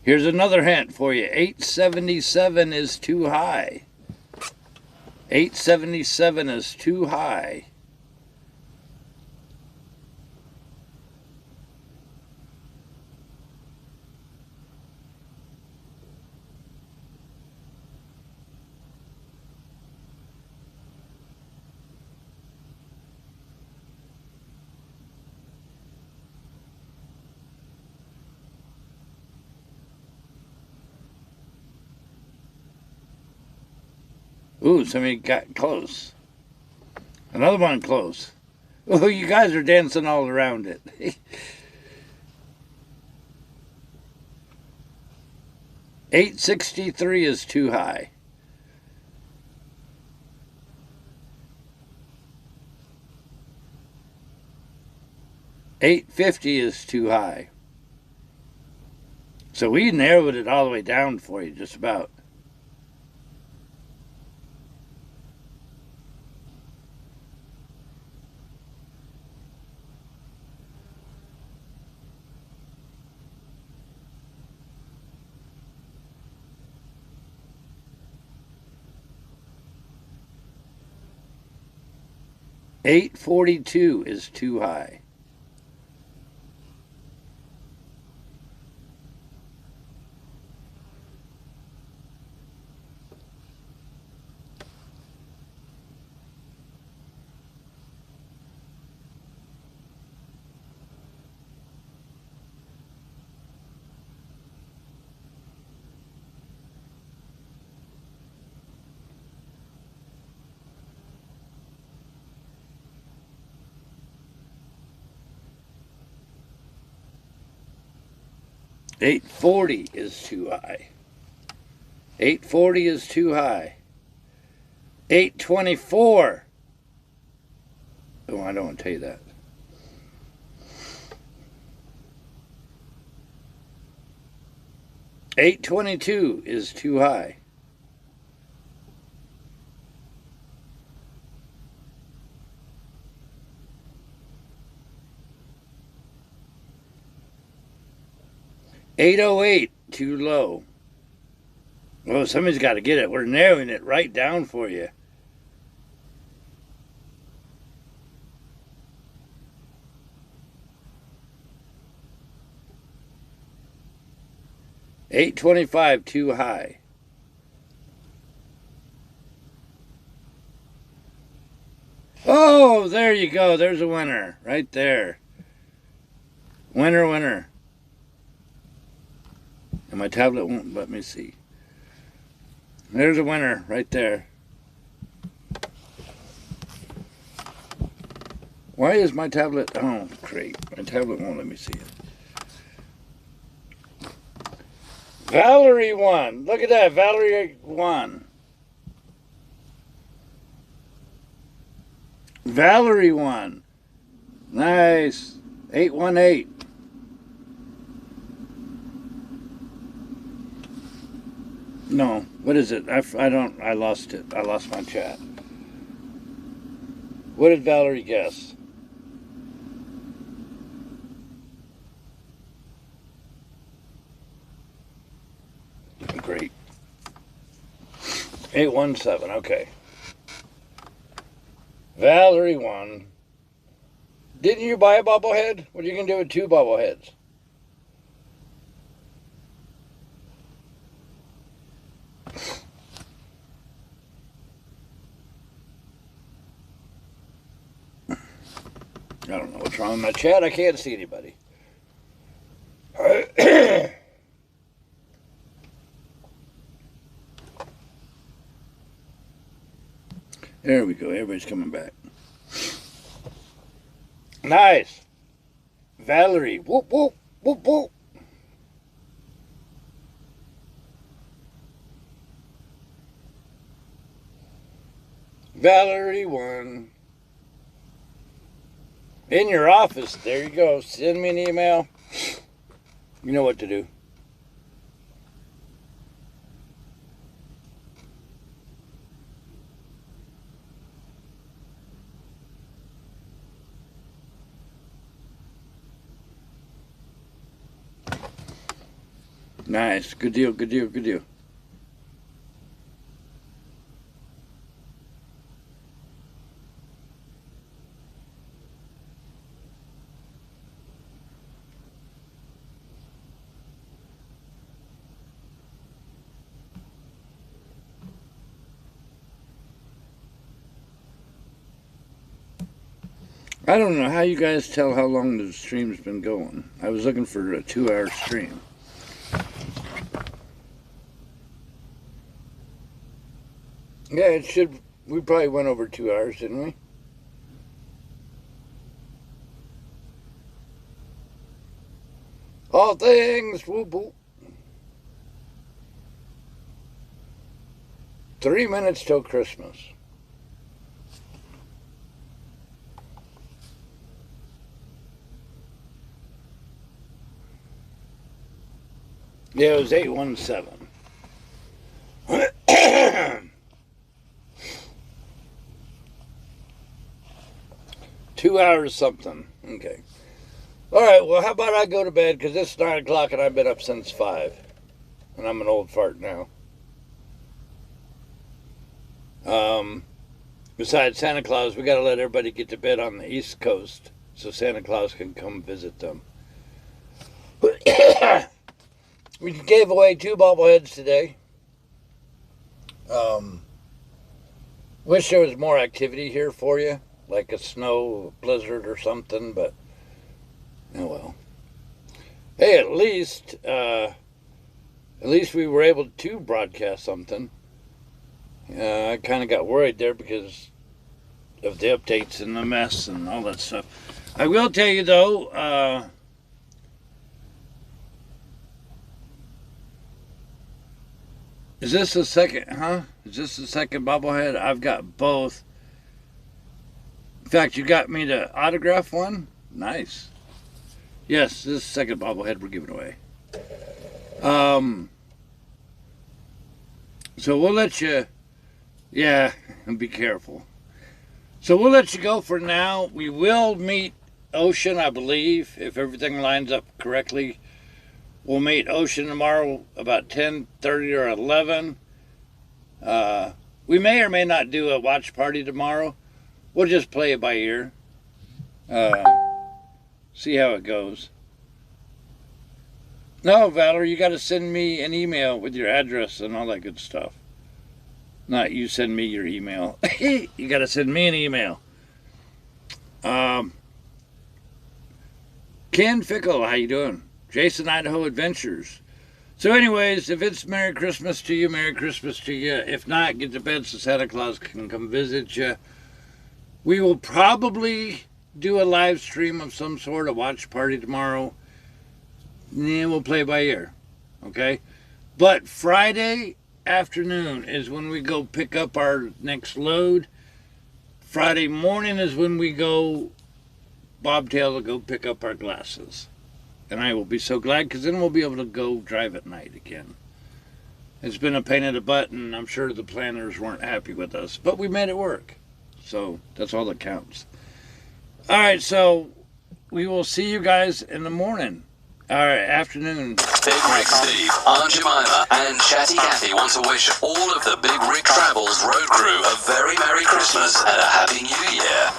Here's another hint for you. 877 is too high. 877 is too high. Ooh, somebody got close. Another one close. Oh, you guys are dancing all around it. 863 is too high. $850 is too high. So we narrowed it all the way down for you, just about. $842 is too high. $840 is too high. $840 is too high. $824. Oh, I don't want to tell you that. $822 is too high. $808 too low. Well, somebody's got to get it. We're narrowing it right down for you. $825 too high. Oh, there you go. There's a winner right there. Winner, winner. And my tablet won't let me see. There's a winner right there. Why is my tablet... Oh, great. My tablet won't let me see it. Valerie won. Look at that. Valerie won. Valerie won. Nice. 818. No. What is it? I lost it. I lost my chat. What did Valerie guess? Great. 817, okay. Valerie won. Didn't you buy a bobblehead? What are you going to do with 2 bobbleheads? I don't know what's wrong with my chat. I can't see anybody. There we go. Everybody's coming back. Nice. Valerie. Whoop, whoop, whoop, whoop. Valerie won. In your office. There you go. Send me an email. You know what to do. Nice. Good deal, good deal, good deal. I don't know how you guys tell how long the stream's been going. I was looking for a 2-hour stream. Yeah, it should. We probably went over 2 hours, didn't we? All things, whoop whoop. 3 minutes till Christmas. Yeah, it was 817. 2 hours something. Okay. All right, well, how about I go to bed, because it's 9 o'clock and I've been up since 5. And I'm an old fart now. Besides Santa Claus, we got to let everybody get to bed on the East Coast so Santa Claus can come visit them. We gave away 2 bobbleheads today. Wish there was more activity here for you, like a snow blizzard or something, but oh well. Hey, at least we were able to broadcast something. I kind of got worried there because of the updates and the mess and all that stuff. I will tell you though, is this the second, Is this the second bobblehead? I've got both. In fact, you got me to autograph one? Nice. Yes, this is the second bobblehead we're giving away. So we'll let you, yeah, and be careful. So we'll let you go for now. We will meet Ocean, I believe, if everything lines up correctly. We'll meet Ocean tomorrow about 10:30 or 11. We may or may not do a watch party tomorrow. We'll just play it by ear. See how it goes. No, Valerie, you got to send me an email with your address and all that good stuff. Not you send me your email. You got to send me an email. Ken Fickle, how you doing? Jason Idaho Adventures. So anyways, if it's Merry Christmas to you, Merry Christmas to you. If not, get to bed so Santa Claus can come visit you. We will probably do a live stream of some sort, a watch party tomorrow. Yeah, we'll play by ear, okay? But Friday afternoon is when we go pick up our next load. Friday morning is when we go bobtail to go pick up our glasses. And I will be so glad, because then we'll be able to go drive at night again. It's been a pain in the butt, and I'm sure the planners weren't happy with us, but we made it work. So that's all that counts. All right, so we will see you guys in the morning. All right, afternoon. BigRigSteve, Aunt Jemima, and Chatty Cathy want to wish all of the BigRigTravels road crew a very Merry Christmas and a Happy New Year.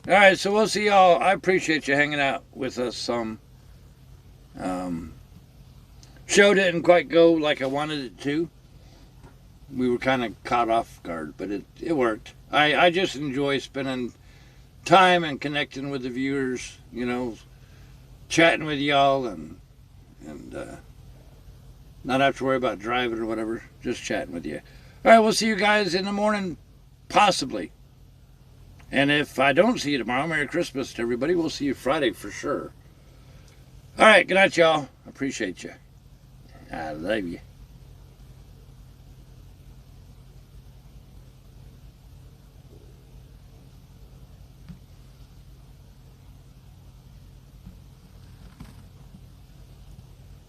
All right, so we'll see y'all. I appreciate you hanging out with us some. Show didn't quite go like I wanted it to. We were kind of caught off guard, but it worked. I just enjoy spending time and connecting with the viewers, you know, chatting with y'all and not have to worry about driving or whatever, just chatting with you. All right, we'll see you guys in the morning, possibly. And if I don't see you tomorrow, Merry Christmas to everybody. We'll see you Friday for sure. All right, good night, y'all. I appreciate you. I love you.